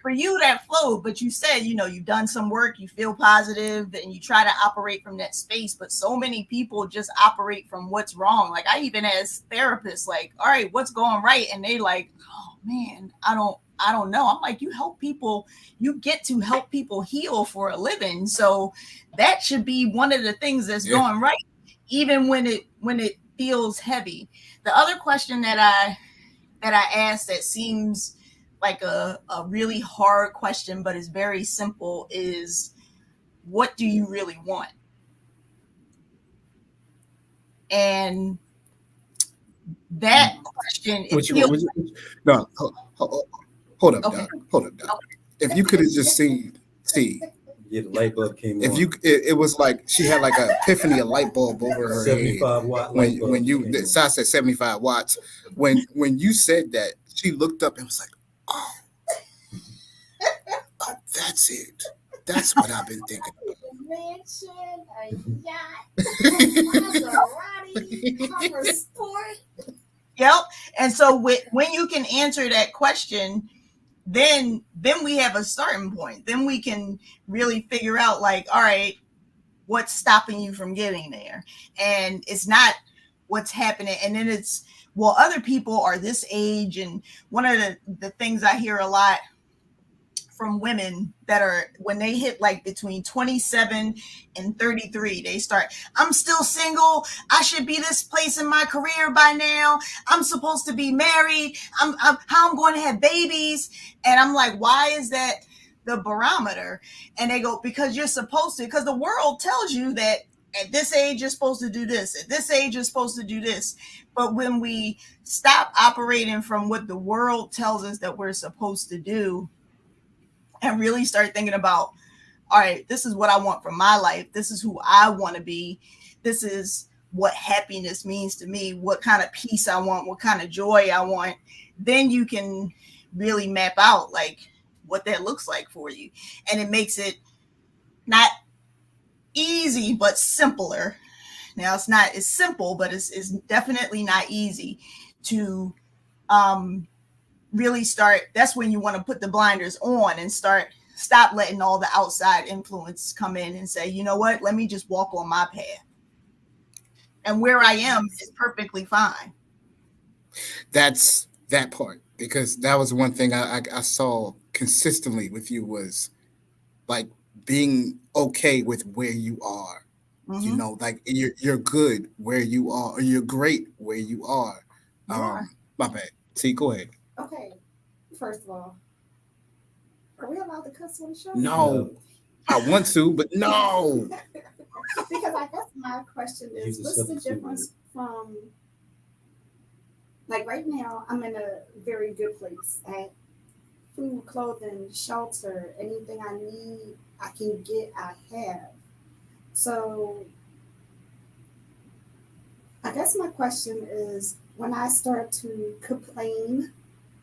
D: for you, that flowed. But you said, you've done some work, you feel positive, and you try to operate from that space. But so many people just operate from what's wrong. Like I even ask therapists, like, all right, what's going right? And they like, oh man, I don't know. I'm like, you help people, you get to help people heal for a living. So that should be one of the things that's going right. even when it feels heavy. The other question that I asked that seems like a really hard question, but is very simple, is what do you really want? And that question,
B: no, hold up,
D: okay.
B: Doc. Hold up, Doc. Okay. If you could have just seen,
A: Yeah, the light bulb came
B: if
A: on.
B: it was like she had like an epiphany, a light bulb over her
A: 75
B: head.
A: watt light bulb.
B: When you, Sai said 75 watts. When you said that, she looked up and was like, oh, that's it. That's what I've been thinking about.
C: Mansion, a yacht, Maserati, cover sport.
D: Yep. And so when you can answer that question, then we have a starting point. Then we can really figure out, like, all right, what's stopping you from getting there? And it's not what's happening. And then it's, well, other people are this age. And one of the things I hear a lot from women that are, when they hit like between 27 and 33, they start, I'm still single. I should be this place in my career by now. I'm supposed to be married. How I'm going to have babies. And I'm like, why is that the barometer? And they go, because you're supposed to, because the world tells you that at this age, you're supposed to do this. At this age, you're supposed to do this. But when we stop operating from what the world tells us that we're supposed to do, and really start thinking about, all right, this is what I want from my life. This is who I want to be. This is what happiness means to me, what kind of peace I want, what kind of joy I want. Then you can really map out like what that looks like for you. And it makes it not easy, but simpler. Now it's simple, but it's definitely not easy to really start. That's when you want to put the blinders on and stop letting all the outside influence come in and say, you know what, let me just walk on my path. And where I am is perfectly fine.
B: That's that part, because that was one thing I saw consistently with you, was like being okay with where you are. Mm-hmm. You know, like you're good where you are, or you're great where you are. My bad. See, go ahead.
C: Okay, first of all, are we allowed to cuss on the show?
B: No. I want to, but no.
C: Because I guess my question is, what's the difference from, like right now, I'm in a very good place. I have food, clothing, shelter, anything I need, I can get, I have. So I guess my question is, when I start to complain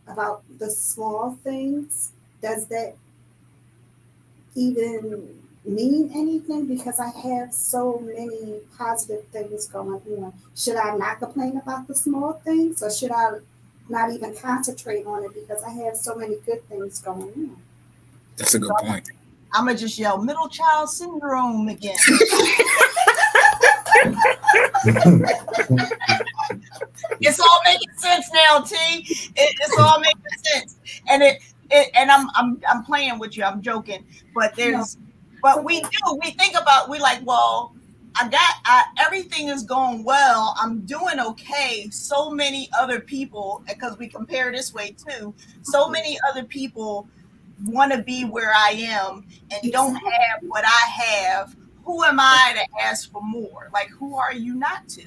C: about the small things, does that even mean anything? Because I have so many positive things going on. Should I not complain about the small things, or should I not even concentrate on it because I have so many good things going on?
B: That's a good point.
D: I'm going to just yell middle child syndrome again. It's all making sense now, T. It's all making sense. And and I'm playing with you. I'm joking. But we think about, we like, well, everything is going well. I'm doing okay. So many other people, because we compare this way too, so many other people want to be where I am and don't have what I have. Who am I to ask for more? Like, who are you not to?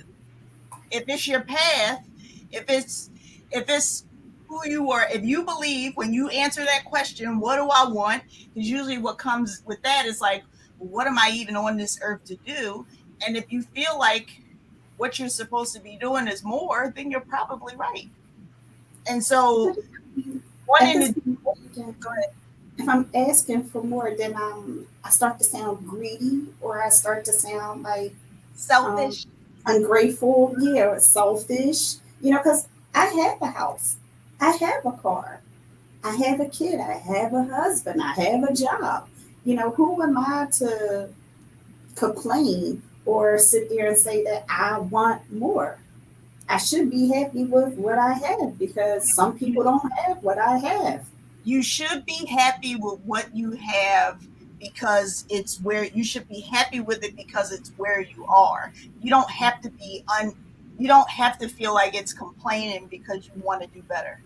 D: If it's your path, if it's who you are, if you believe, when you answer that question, what do I want? Because usually what comes with that is like, what am I even on this earth to do? And if you feel like what you're supposed to be doing is more, then you're probably right. And so, go ahead.
C: If I'm asking for more, then I start to sound greedy, or I start to sound like
D: selfish,
C: ungrateful. Yeah, selfish. You know, because I have a house, I have a car, I have a kid, I have a husband, I have a job. You know, who am I to complain or sit there and say that I want more? I should be happy with what I have, because some people don't have what I have.
D: You should be happy with what you have, because it's where you should be happy with it, because it's where you are. You don't have to you don't have to feel like it's complaining because you want to do better.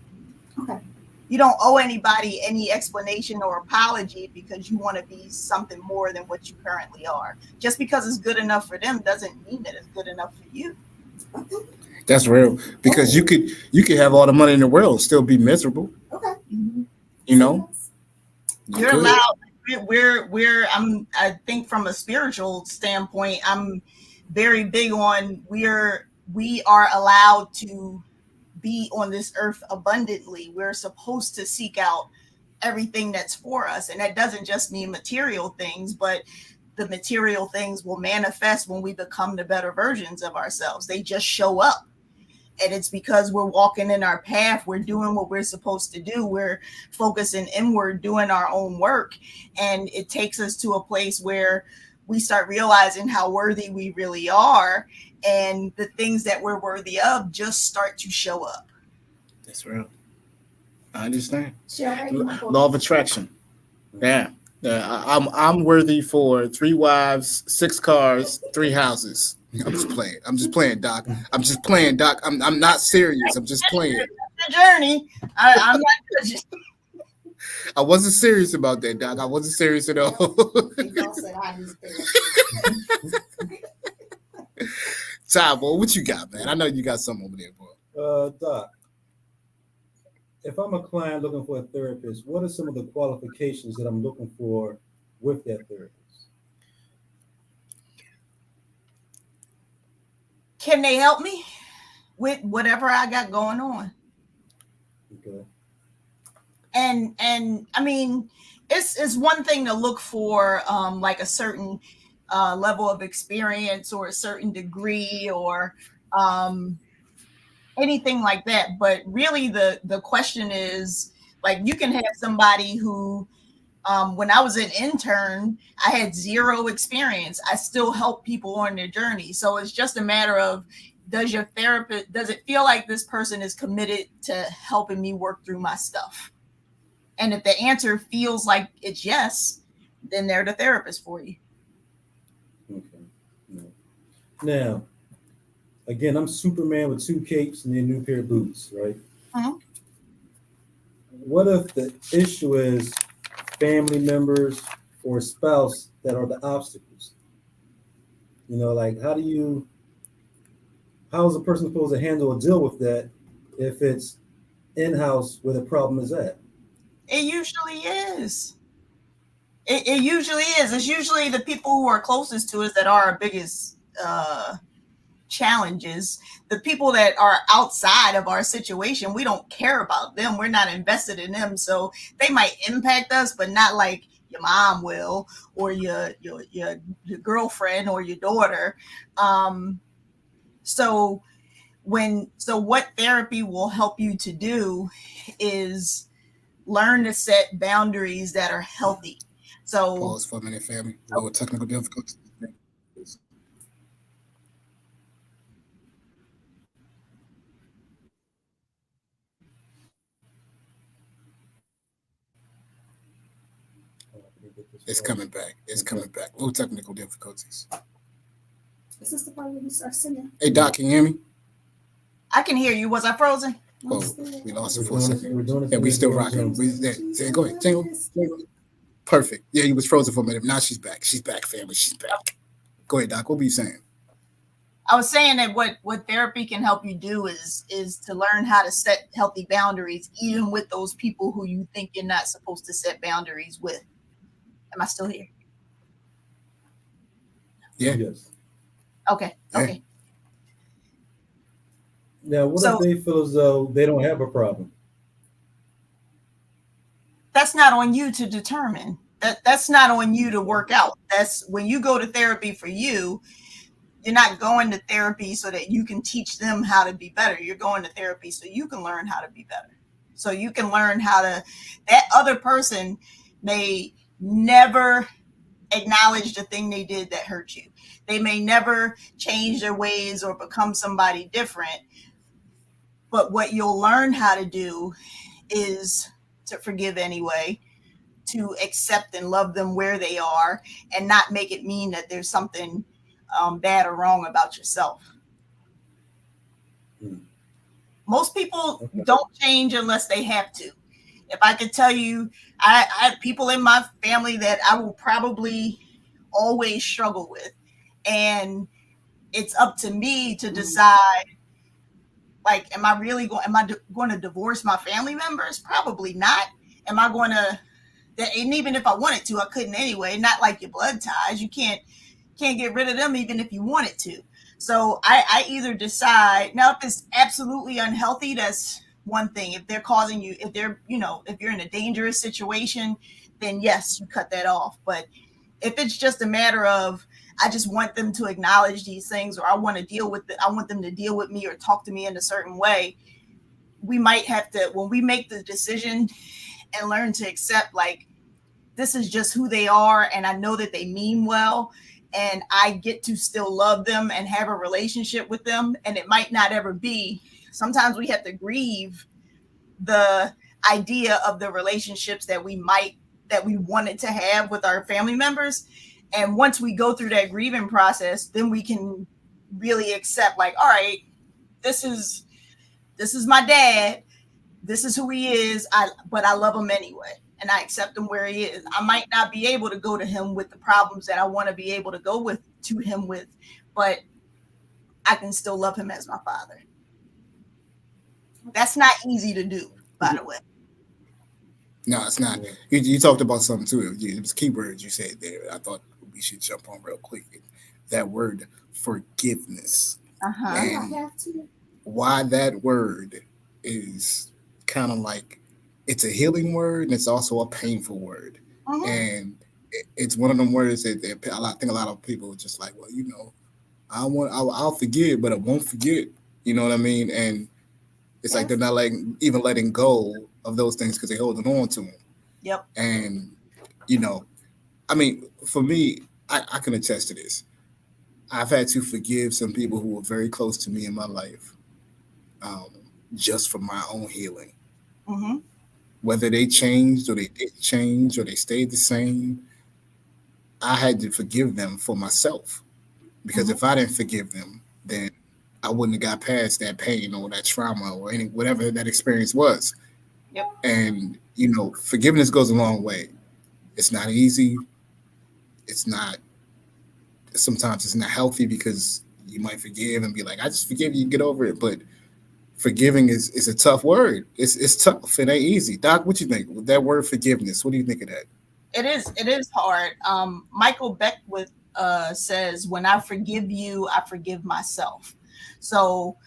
C: Okay.
D: You don't owe anybody any explanation or apology because you want to be something more than what you currently are. Just because it's good enough for them doesn't mean that it's good enough for you.
B: That's real, because you could have all the money in the world and still be miserable.
C: Okay.
B: You know,
D: you're allowed. I think from a spiritual standpoint, I'm very big on we are allowed to be on this earth abundantly. We're supposed to seek out everything that's for us, and that doesn't just mean material things, but the material things will manifest when we become the better versions of ourselves. They just show up. And it's because we're walking in our path. We're doing what we're supposed to do. We're focusing inward, doing our own work. And it takes us to a place where we start realizing how worthy we really are. And the things that we're worthy of just start to show up.
B: That's real. I understand.
C: Law
B: Law of attraction. Yeah. I'm worthy for 3 wives, 6 cars, 3 houses. I'm just playing, Doc. I'm not serious. I'm just playing.
D: The journey. I'm not.
B: I wasn't serious about that, Doc. I wasn't serious at all. Ty, boy, what you got, man? I know you got something over there, boy.
A: Doc, if I'm a client looking for a therapist, what are some of the qualifications that I'm looking for with that therapist?
D: Can they help me with whatever I got going on?
A: Okay.
D: And I mean, it's one thing to look for like a certain level of experience or a certain degree or anything like that. But really the question is, like, you can have somebody who when I was an intern, I had 0 experience. I still help people on their journey. So it's just a matter of, does it feel like this person is committed to helping me work through my stuff? And if the answer feels like it's yes, then they're the therapist for you.
A: Okay. Now, again, I'm Superman with 2 capes and a new pair of boots, right?
D: Uh-huh.
A: What if the issue is family members or spouse that are the obstacles? Like, how is a person supposed to handle or deal with that if it's in-house where the problem is at?
D: It usually is. It usually is. It's usually the people who are closest to us that are our biggest challenges. The people that are outside of our situation, we don't care about them. We're not invested in them. So they might impact us, but not like your mom will, or your girlfriend or your daughter. So what therapy will help you to do is learn to set boundaries that are healthy. So
B: pause for a minute, family. Oh, technical difficulties. It's coming back. Oh, technical difficulties.
C: Is this the part where we start singing?
B: Hey, Doc, can you hear me?
D: I can hear you. Was I frozen?
B: Oh, we lost it for a second. Yeah, we still rocking. Go ahead. Jingle. Perfect. Yeah, he was frozen for a minute. Now she's back. She's back, family. She's back. Go ahead, Doc. What were you saying?
D: I was saying that what therapy can help you do is to learn how to set healthy boundaries, even with those people who you think you're not supposed to set boundaries with. Am I still here?
B: Yeah.
A: Yes.
D: Okay. Okay.
A: Now, what if they feel as though they don't have a problem?
D: That's not on you to determine. That's not on you to work out. That's when you go to therapy for you. You're not going to therapy so that you can teach them how to be better. You're going to therapy so you can learn how to be better. So you can learn how to, that other person may never acknowledge the thing they did that hurt you. They may never change their ways or become somebody different. But what you'll learn how to do is to forgive anyway, to accept and love them where they are and not make it mean that there's something bad or wrong about yourself. Most people don't change unless they have to. If I could tell you, I have people in my family that I will probably always struggle with. And it's up to me to decide, like, am I going to divorce my family members? Probably not. Am I going to, and even if I wanted to, I couldn't anyway. Not like your blood ties. You can't get rid of them even if you wanted to. So I either decide, now if it's absolutely unhealthy, that's one thing. If they're causing you, if they're, if you're in a dangerous situation, then yes, you cut that off. But if it's just a matter of, I just want them to acknowledge these things, or I want to deal with it, I want them to deal with me or talk to me in a certain way, we might have to, when we make the decision and learn to accept, like, this is just who they are, and I know that they mean well, and I get to still love them and have a relationship with them, and it might not ever be. Sometimes we have to grieve the idea of the relationships that we wanted to have with our family members. And once we go through that grieving process, then we can really accept, like, all right, this is my dad. This is who he is. But I love him anyway. And I accept him where he is. I might not be able to go to him with the problems that I want to be able to go to him with, but I can still love him as my father. That's not easy to do, by the way.
B: No, it's not. You talked about something too. It was keywords you said there. I thought we should jump on real quick. That word forgiveness. And why that word is kind of like, it's a healing word and it's also a painful word. And it's one of them words that I think a lot of people are just like, well, I'll forgive, but I won't forget. You know what I mean? And it's like they're not even letting go of those things because they're holding on to them.
D: Yep.
B: And, I mean, for me, I can attest to this. I've had to forgive some people who were very close to me in my life, just for my own healing. Whether they changed or they didn't change or they stayed the same, I had to forgive them for myself. Because if I didn't forgive them, then I wouldn't have got past that pain or that trauma or whatever that experience was.
D: Yep.
B: And, forgiveness goes a long way. It's not easy. Sometimes it's not healthy because you might forgive and be like, I just forgive you, get over it. But forgiving is a tough word. It's tough. It ain't easy. Doc, what you think? With that word forgiveness, what do you think of that?
D: It is hard. Michael Beckwith says, when I forgive you, I forgive myself. So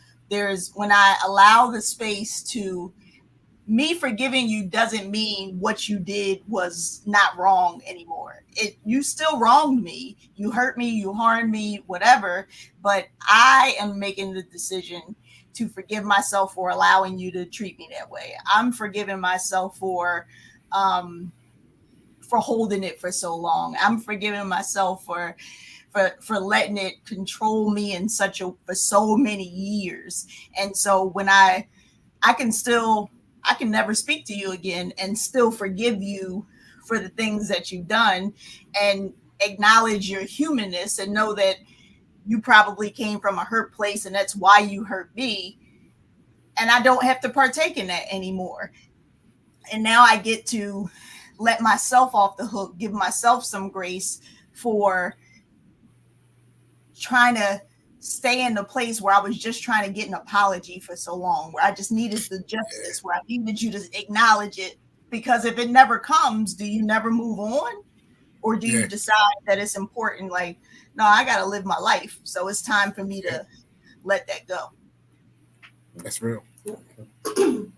D: when I allow the space to, me forgiving you doesn't mean what you did was not wrong anymore. You still wronged me. You hurt me, you harmed me, whatever. But I am making the decision to forgive myself for allowing you to treat me that way. I'm forgiving myself for holding it for so long. I'm forgiving myself for letting it control me for so many years. And so when I can never speak to you again and still forgive you for the things that you've done and acknowledge your humanness and know that you probably came from a hurt place and that's why you hurt me. And I don't have to partake in that anymore. And now I get to let myself off the hook, give myself some grace for trying to stay in the place where I was just trying to get an apology for so long, where I just needed the justice, where I needed you to acknowledge it. Because if it never comes, do you never move on? Or do you decide that it's important? Like, no, I got to live my life. So it's time for me to let that go.
B: That's real.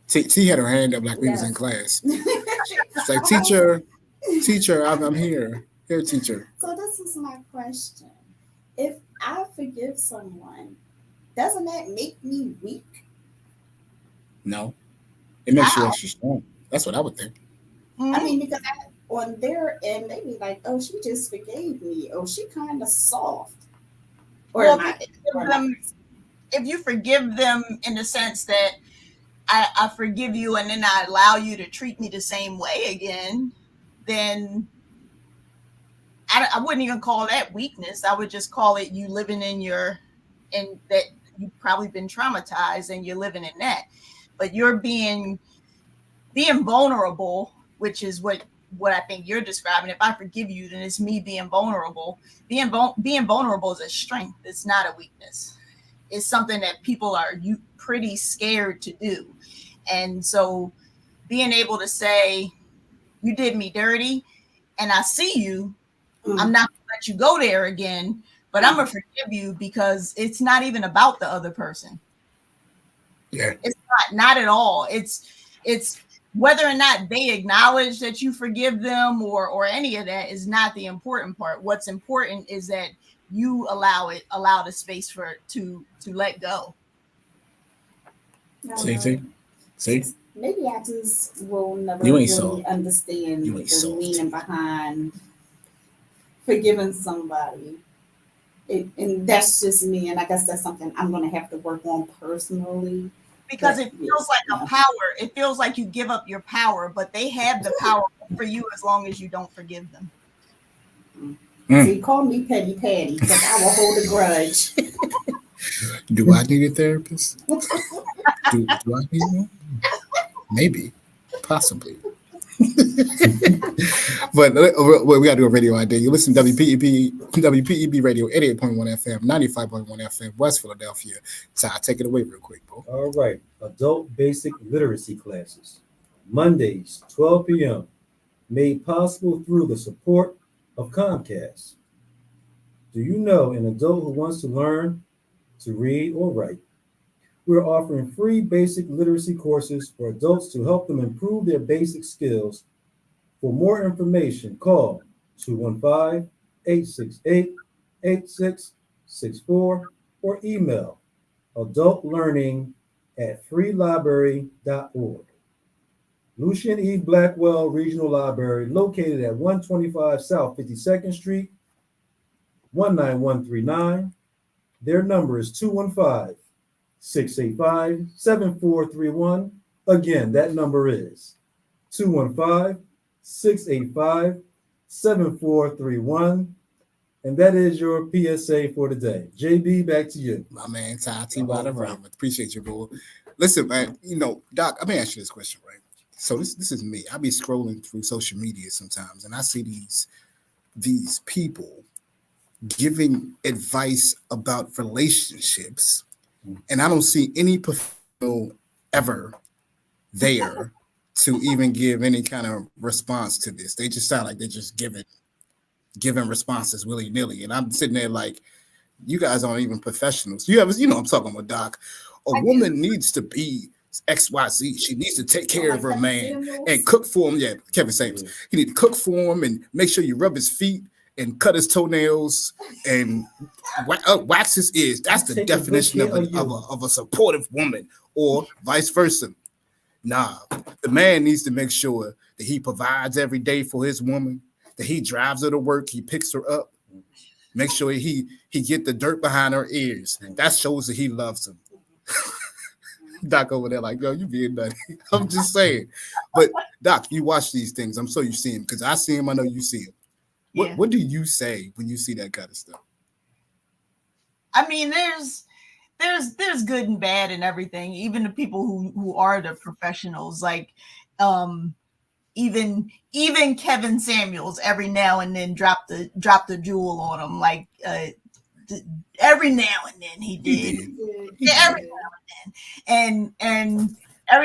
B: T had her hand up like we was in class. It's like, teacher, I'm here. Here, teacher.
C: So this is my question. If I forgive someone, doesn't that make me weak?
B: No. It makes you extra strong. That's what I would think.
C: I mean, because on their end, they be like, oh, she just forgave me. Oh, she kind of soft. Or
D: if you forgive them in the sense that I forgive you and then I allow you to treat me the same way again, then I wouldn't even call that weakness. I would just call it you living in that you've probably been traumatized and you're living in that. But you're being vulnerable, which is what I think you're describing. If I forgive you, then it's me being vulnerable. Being vulnerable is a strength. It's not a weakness. It's something that people are pretty scared to do. And so being able to say, you did me dirty and I see you, I'm not going to let you go there again, but I'm going to forgive you because it's not even about the other person.
B: Yeah.
D: It's not at all. It's whether or not they acknowledge that you forgive them or any of that is not the important part. What's important is that you allow the space for it to let go.
B: See?
C: Maybe I just will never
B: You ain't
C: really understand the meaning behind forgiving somebody. And that's just me. And I guess that's something I'm going to have to work on personally.
D: Because it feels like a power. It feels like you give up your power, but they have the power for you as long as you don't forgive them.
C: So you call me Petty Patty, but I will hold a grudge.
B: Do I need a therapist? do I need one? Maybe. Possibly. But we got to do a radio idea. You listen to WPEB Radio, 88.1 FM, 95.1 FM, West Philadelphia. So I'll take it away real quick, bro.
A: All right. Adult Basic Literacy Classes. Mondays, 12 p.m. Made possible through the support of Comcast. Do you know an adult who wants to learn to read or write? We're offering free basic literacy courses for adults to help them improve their basic skills. For more information, call 215-868-8664 or email adultlearning@freelibrary.org. Lucian E. Blackwell Regional Library, located at 125 South 52nd Street, 19139. Their number is 215-685-7431. Again, that number is 215-685-7431. And that is your PSA for today. JB, back to you.
B: My man, Tati, appreciate you, bro. Listen, man, Doc, let me ask you this question, right? So this is me. I be scrolling through social media sometimes, and I see these people giving advice about relationships, and I don't see any professional ever there to even give any kind of response to this. They just sound like they're just giving responses willy-nilly, and I'm sitting there like, you guys aren't even professionals. I'm talking about, Doc. A woman needs to be XYZ. She needs to take care of her man and cook for him. Yeah, Kevin Samuels. He need to cook for him and make sure you rub his feet and cut his toenails and wax his ears. That's the definition of a supportive woman, or vice versa. Nah, the man needs to make sure that he provides every day for his woman, that he drives her to work, he picks her up, make sure he get the dirt behind her ears. That shows that he loves him. Doc over there like, yo, you being nutty. I'm just saying. But Doc, you watch these things. I'm sure you see him, because I see him. I know you see him. What do you say when you see that kind of stuff?
D: I mean, there's good and bad and everything. Even the people who are the professionals, like even Kevin Samuels every now and then drop the jewel on him. Like every now and then he did. Yeah, every now and then. And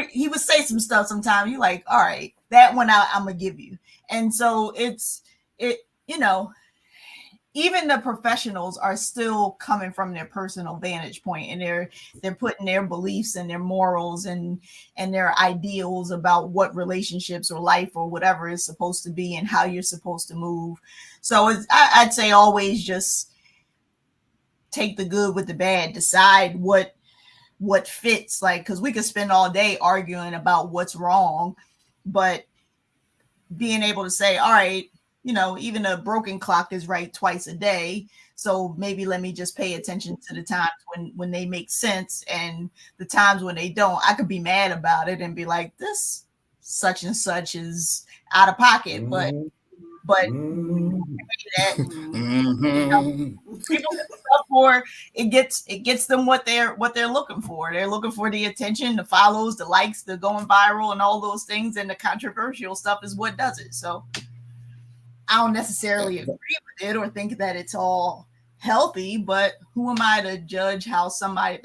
D: he would say some stuff sometimes. You're like, all right, that one I'm gonna give you. And so even the professionals are still coming from their personal vantage point, and they're putting their beliefs and their morals and their ideals about what relationships or life or whatever is supposed to be and how you're supposed to move. So I'd say always just take the good with the bad, decide what fits, like, because we could spend all day arguing about what's wrong, but being able to say, all right, even a broken clock is right twice a day. So maybe let me just pay attention to the times when they make sense, and the times when they don't. I could be mad about it and be like, this such and such is out of pocket, but that people get stuff for it gets them what they're looking for. They're looking for the attention, the follows, the likes, the going viral, and all those things. And the controversial stuff is what does it. So I don't necessarily agree with it or think that it's all healthy, but who am I to judge how somebody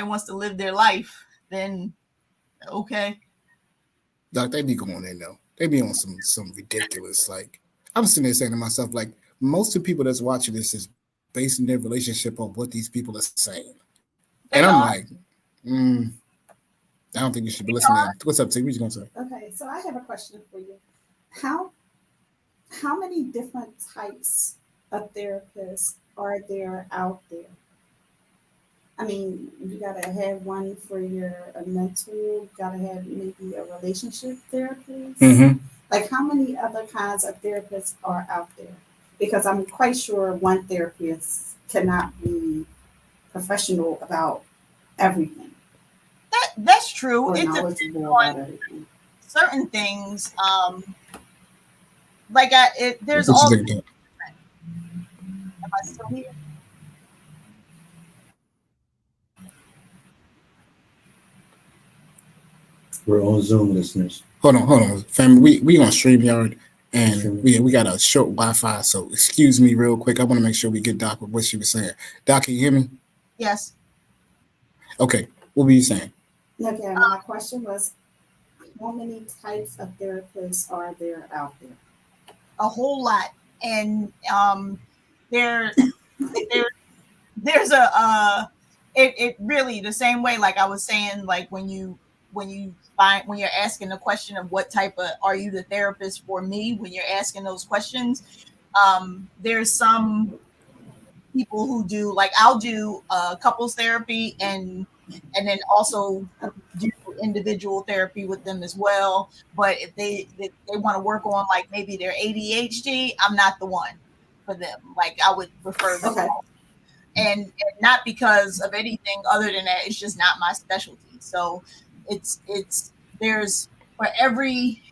D: wants to live their life? Then okay.
B: Doc, they be going in though. They be on some ridiculous, like, I'm sitting there saying to myself, like, most of the people that's watching this is basing their relationship on what these people are saying. And I'm like, I don't think you should be listening. What's up, T? What you gonna say?
C: Okay, so I have a question for you. How many different types of therapists are there out there? I mean, you gotta have one for your mental, you gotta have maybe a relationship therapist.
B: Mm-hmm.
C: Like, how many other kinds of therapists are out there? Because I'm quite sure one therapist cannot be professional about everything.
D: That's true.
C: Or
D: It's
C: knowledgeable about everything.
D: Certain things, like there's all. Am I still here?
A: We're on Zoom, listeners.
B: Hold on, family. We on StreamYard, and we got a short Wi-Fi. So excuse me, real quick. I want to make sure we get Doc with what she was saying. Doc, can you hear me?
D: Yes.
B: Okay. What were you saying?
C: Okay, my question was, how many types of therapists are there out there?
D: A whole lot, and there's it really the same way. Like I was saying, like when you're asking the question of what type of are you the therapist for me, when you're asking those questions, there's some people who do, like, I'll do couples therapy and then also do individual therapy with them as well. But if they want to work on, like, maybe their ADHD, I'm not the one for them. Like, I would refer them.
C: Okay.
D: And not because of anything other than that, it's just not my specialty. So it's there's for every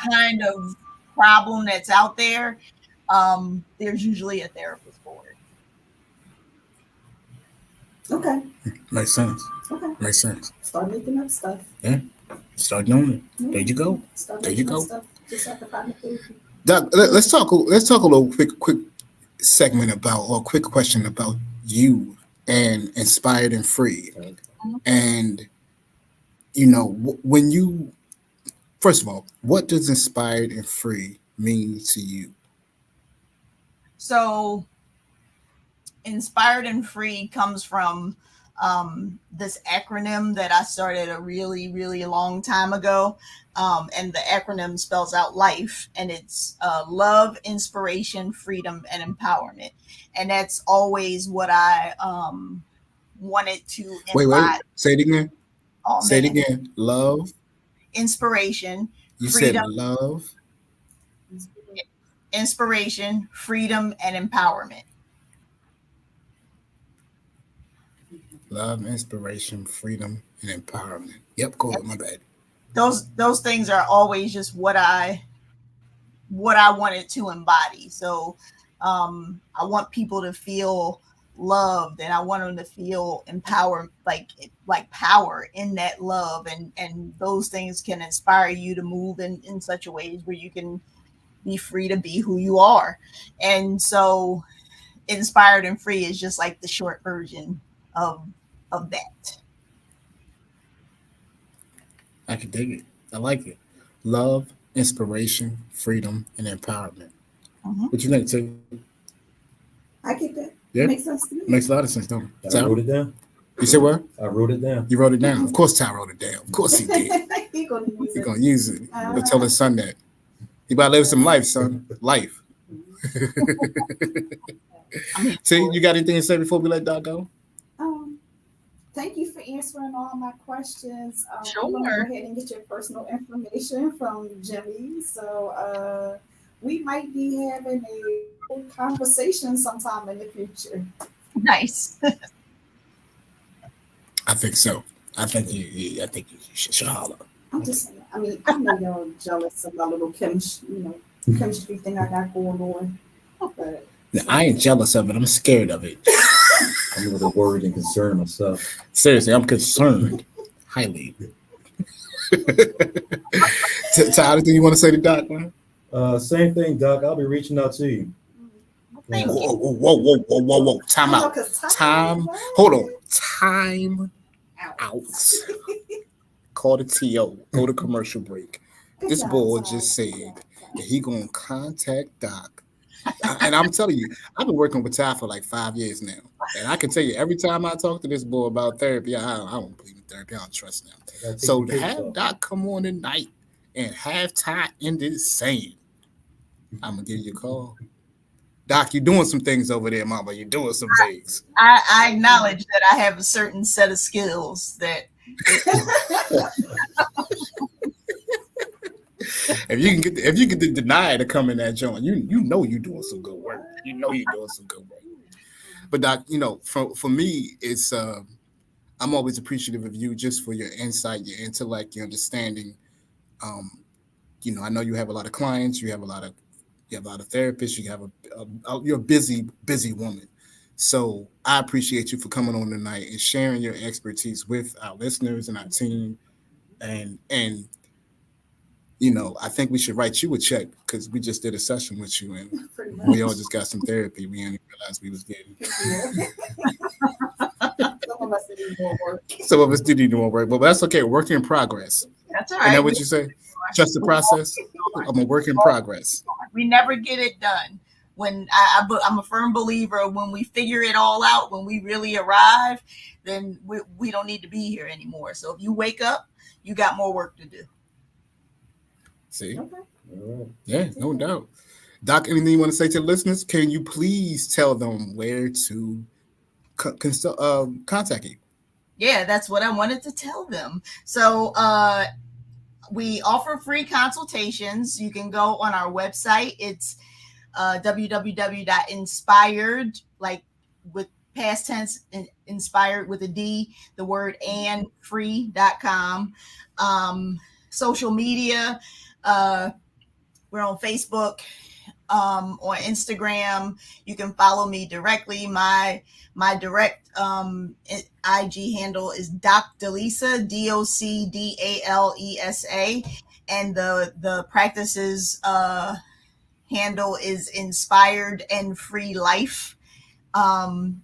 D: kind of problem that's out there, there's usually a therapist for it.
C: Okay.
B: Makes sense.
C: Okay.
B: Makes sense.
C: Start making up stuff.
B: Yeah. Start doing it. There you go. There you go.
C: Just like the
B: Doc, let's talk a little quick segment about, or quick question about you and Inspired and Free. And when you, first of all, what does Inspired and Free mean to you?
D: So Inspired and Free comes from this acronym that I started a really, really long time ago. And the acronym spells out life, and it's love, inspiration, freedom, and empowerment. And that's always what I wanted to embody.
B: Wait. Say it again.
D: Oh,
B: say it again. Love.
D: Inspiration.
B: You
D: freedom,
B: said love.
D: Inspiration, freedom, and empowerment.
B: Love, inspiration, freedom, and empowerment. Yep, go ahead. My bad.
D: Those things are always just what I wanted to embody. So I want people to feel loved, and I want them to feel empowered, like power in that love, and those things can inspire you to move in such a ways where you can be free to be who you are. And so Inspired and Free is just like the short version of that.
B: I can dig it. I like it. Love, inspiration, freedom, and empowerment. What you think, T?
C: I get that.
B: Yeah,
C: makes sense to me.
B: Makes a lot of sense, don't it?
A: I wrote it down.
B: You said what?
A: I wrote it down.
B: You wrote it down. Of course, Ty wrote it down. Of course he did.
C: He's
B: gonna use it. He'll tell his son that. You gotta live some life, son. Life. T, you got anything to say before we let Doc go?
C: Thank you for answering all my questions.
D: Sure.
C: I'm going to go ahead and get your personal information from Jimmy. So we might be having a conversation sometime in the future.
D: Nice.
B: I think so. I think you should holler.
C: I'm just saying. I mean, I know y'all jealous of my little chemistry thing I got going on. But
B: I ain't jealous of it. I'm scared of it.
A: I'm a little worried and concerned myself.
B: Seriously, I'm concerned. Highly. Ty, anything you want to say to Doc, man?
A: Same thing, Doc. I'll be reaching out to you.
D: Thank you.
B: Whoa. Time
C: I know,
B: out.
C: 'cause
B: Time. Hold on. Time out. Call the TO. Go to commercial break.
C: Good
B: This
C: job,
B: boy
C: Ty.
B: just said
C: Good job.
B: that he gonna contact Doc. And I'm telling you, I've been working with Ty for like 5 years now. And I can tell you, every time I talk to this boy about therapy, I don't believe in therapy. I don't trust him. So to have Doc come on tonight and have Ty end it saying, I'm going to give you a call. Doc, you're doing some things over there, Mama. You're doing some things.
D: I acknowledge that I have a certain set of skills that
B: if you get the deny to come in that joint, you know you're doing some good work. You know you're doing some good work. But Doc, for me, it's I'm always appreciative of you just for your insight, your intellect, your understanding. I know you have a lot of clients, you have a lot of therapists, you have you're a busy woman. So I appreciate you for coming on tonight and sharing your expertise with our listeners and our team. And I think we should write you a check because we just did a session with you and we all just got some therapy. We didn't realize we was getting.
C: Some of us need more work.
B: Some of us do need more work, but that's okay. Work in progress.
D: that's all
B: Isn't
D: right.
B: that what you say? Trust the process. I'm a work in progress.
D: We never get it done. When I'm a firm believer, when we figure it all out, when we really arrive, then we don't need to be here anymore. So if you wake up, you got more work to do.
B: See?
C: Okay.
B: Yeah, no doubt. Doc, anything you want to say to the listeners? Can you please tell them where to contact you?
D: Yeah, that's what I wanted to tell them. So we offer free consultations. You can go on our website. It's www.inspired, like with past tense, inspired with a D, the word and free.com. Social media, we're on Facebook, on Instagram. You can follow me directly. My direct IG handle is Doc Dalesa, DOCDALESA, and the practices handle is Inspired and Free Life.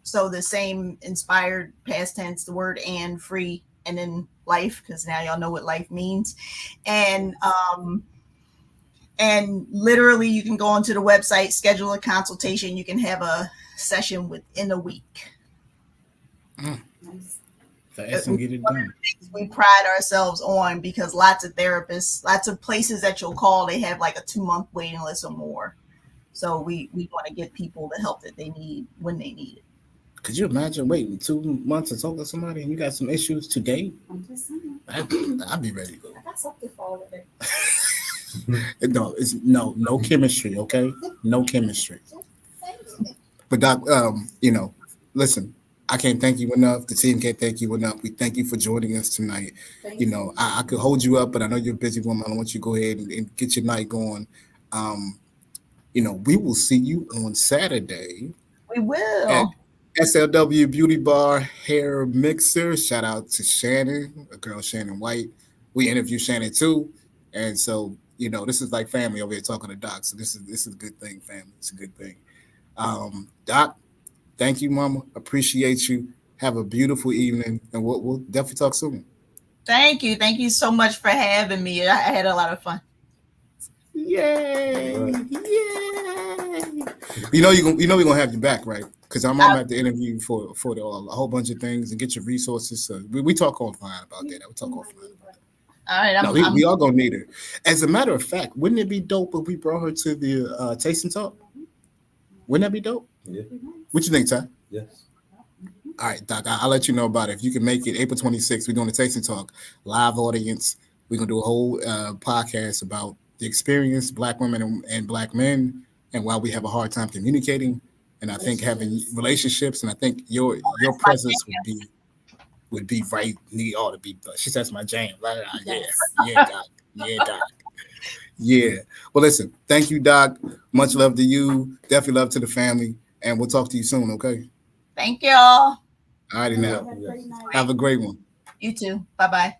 D: So the same inspired past tense, the word and free, and then life, because now y'all know what life means. And literally you can go onto the website, schedule a consultation. You can have a session within a week.
C: Nice.
B: Fast and get it done.
D: We pride ourselves on, because lots of therapists, lots of places that you'll call, they have like a 2-month waiting list or more. So we want to get people the help that they need when they need it.
B: Could you imagine waiting 2 months to talk to somebody and you got some issues today?
C: I'm just saying.
B: I'd be ready to go.
C: I got something for all of it.
B: No, it's no chemistry, okay? No chemistry. But Doc, listen, I can't thank you enough. The team can't thank you enough. We thank you for joining us tonight.
C: Thank you.
B: I could hold you up, but I know you're a busy woman. I want you to go ahead and get your night going. We will see you on Saturday.
D: We will.
B: SLW Beauty Bar Hair Mixer. Shout out to Shannon, a girl Shannon White. We interviewed Shannon too, and so this is like family over here talking to Doc. So this is a good thing, family. It's a good thing. Doc, thank you, Mama. Appreciate you. Have a beautiful evening, and we'll definitely talk soon.
D: Thank you. Thank you so much for having me. I had a lot of fun.
B: Yay! Yay! We're gonna have you back, right? Because I'm at the interview for a whole bunch of things and get your resources. So we talk offline about that. We talk offline.
D: All right,
B: we all gonna need her. As a matter of fact, wouldn't it be dope if we brought her to the Taste and Talk? Wouldn't that be dope?
A: Yeah.
B: What you think, Ty?
A: Yes.
B: All right, Doc. I'll let you know about it. If you can make it, April 26th, we're doing the Taste and Talk live audience. We're gonna do a whole podcast about the experience, Black women and Black men, and why we have a hard time communicating. And I think having relationships, and I think your presence would be right. Need all to be. She says my jam. Yeah, Doc. Yeah, Doc. Yeah. Well, listen, thank you, Doc. Much love to you. Definitely love to the family. And we'll talk to you soon, okay?
D: Thank y'all.
B: All righty now.
C: Have a great night.
B: Have a great one.
D: You too. Bye-bye.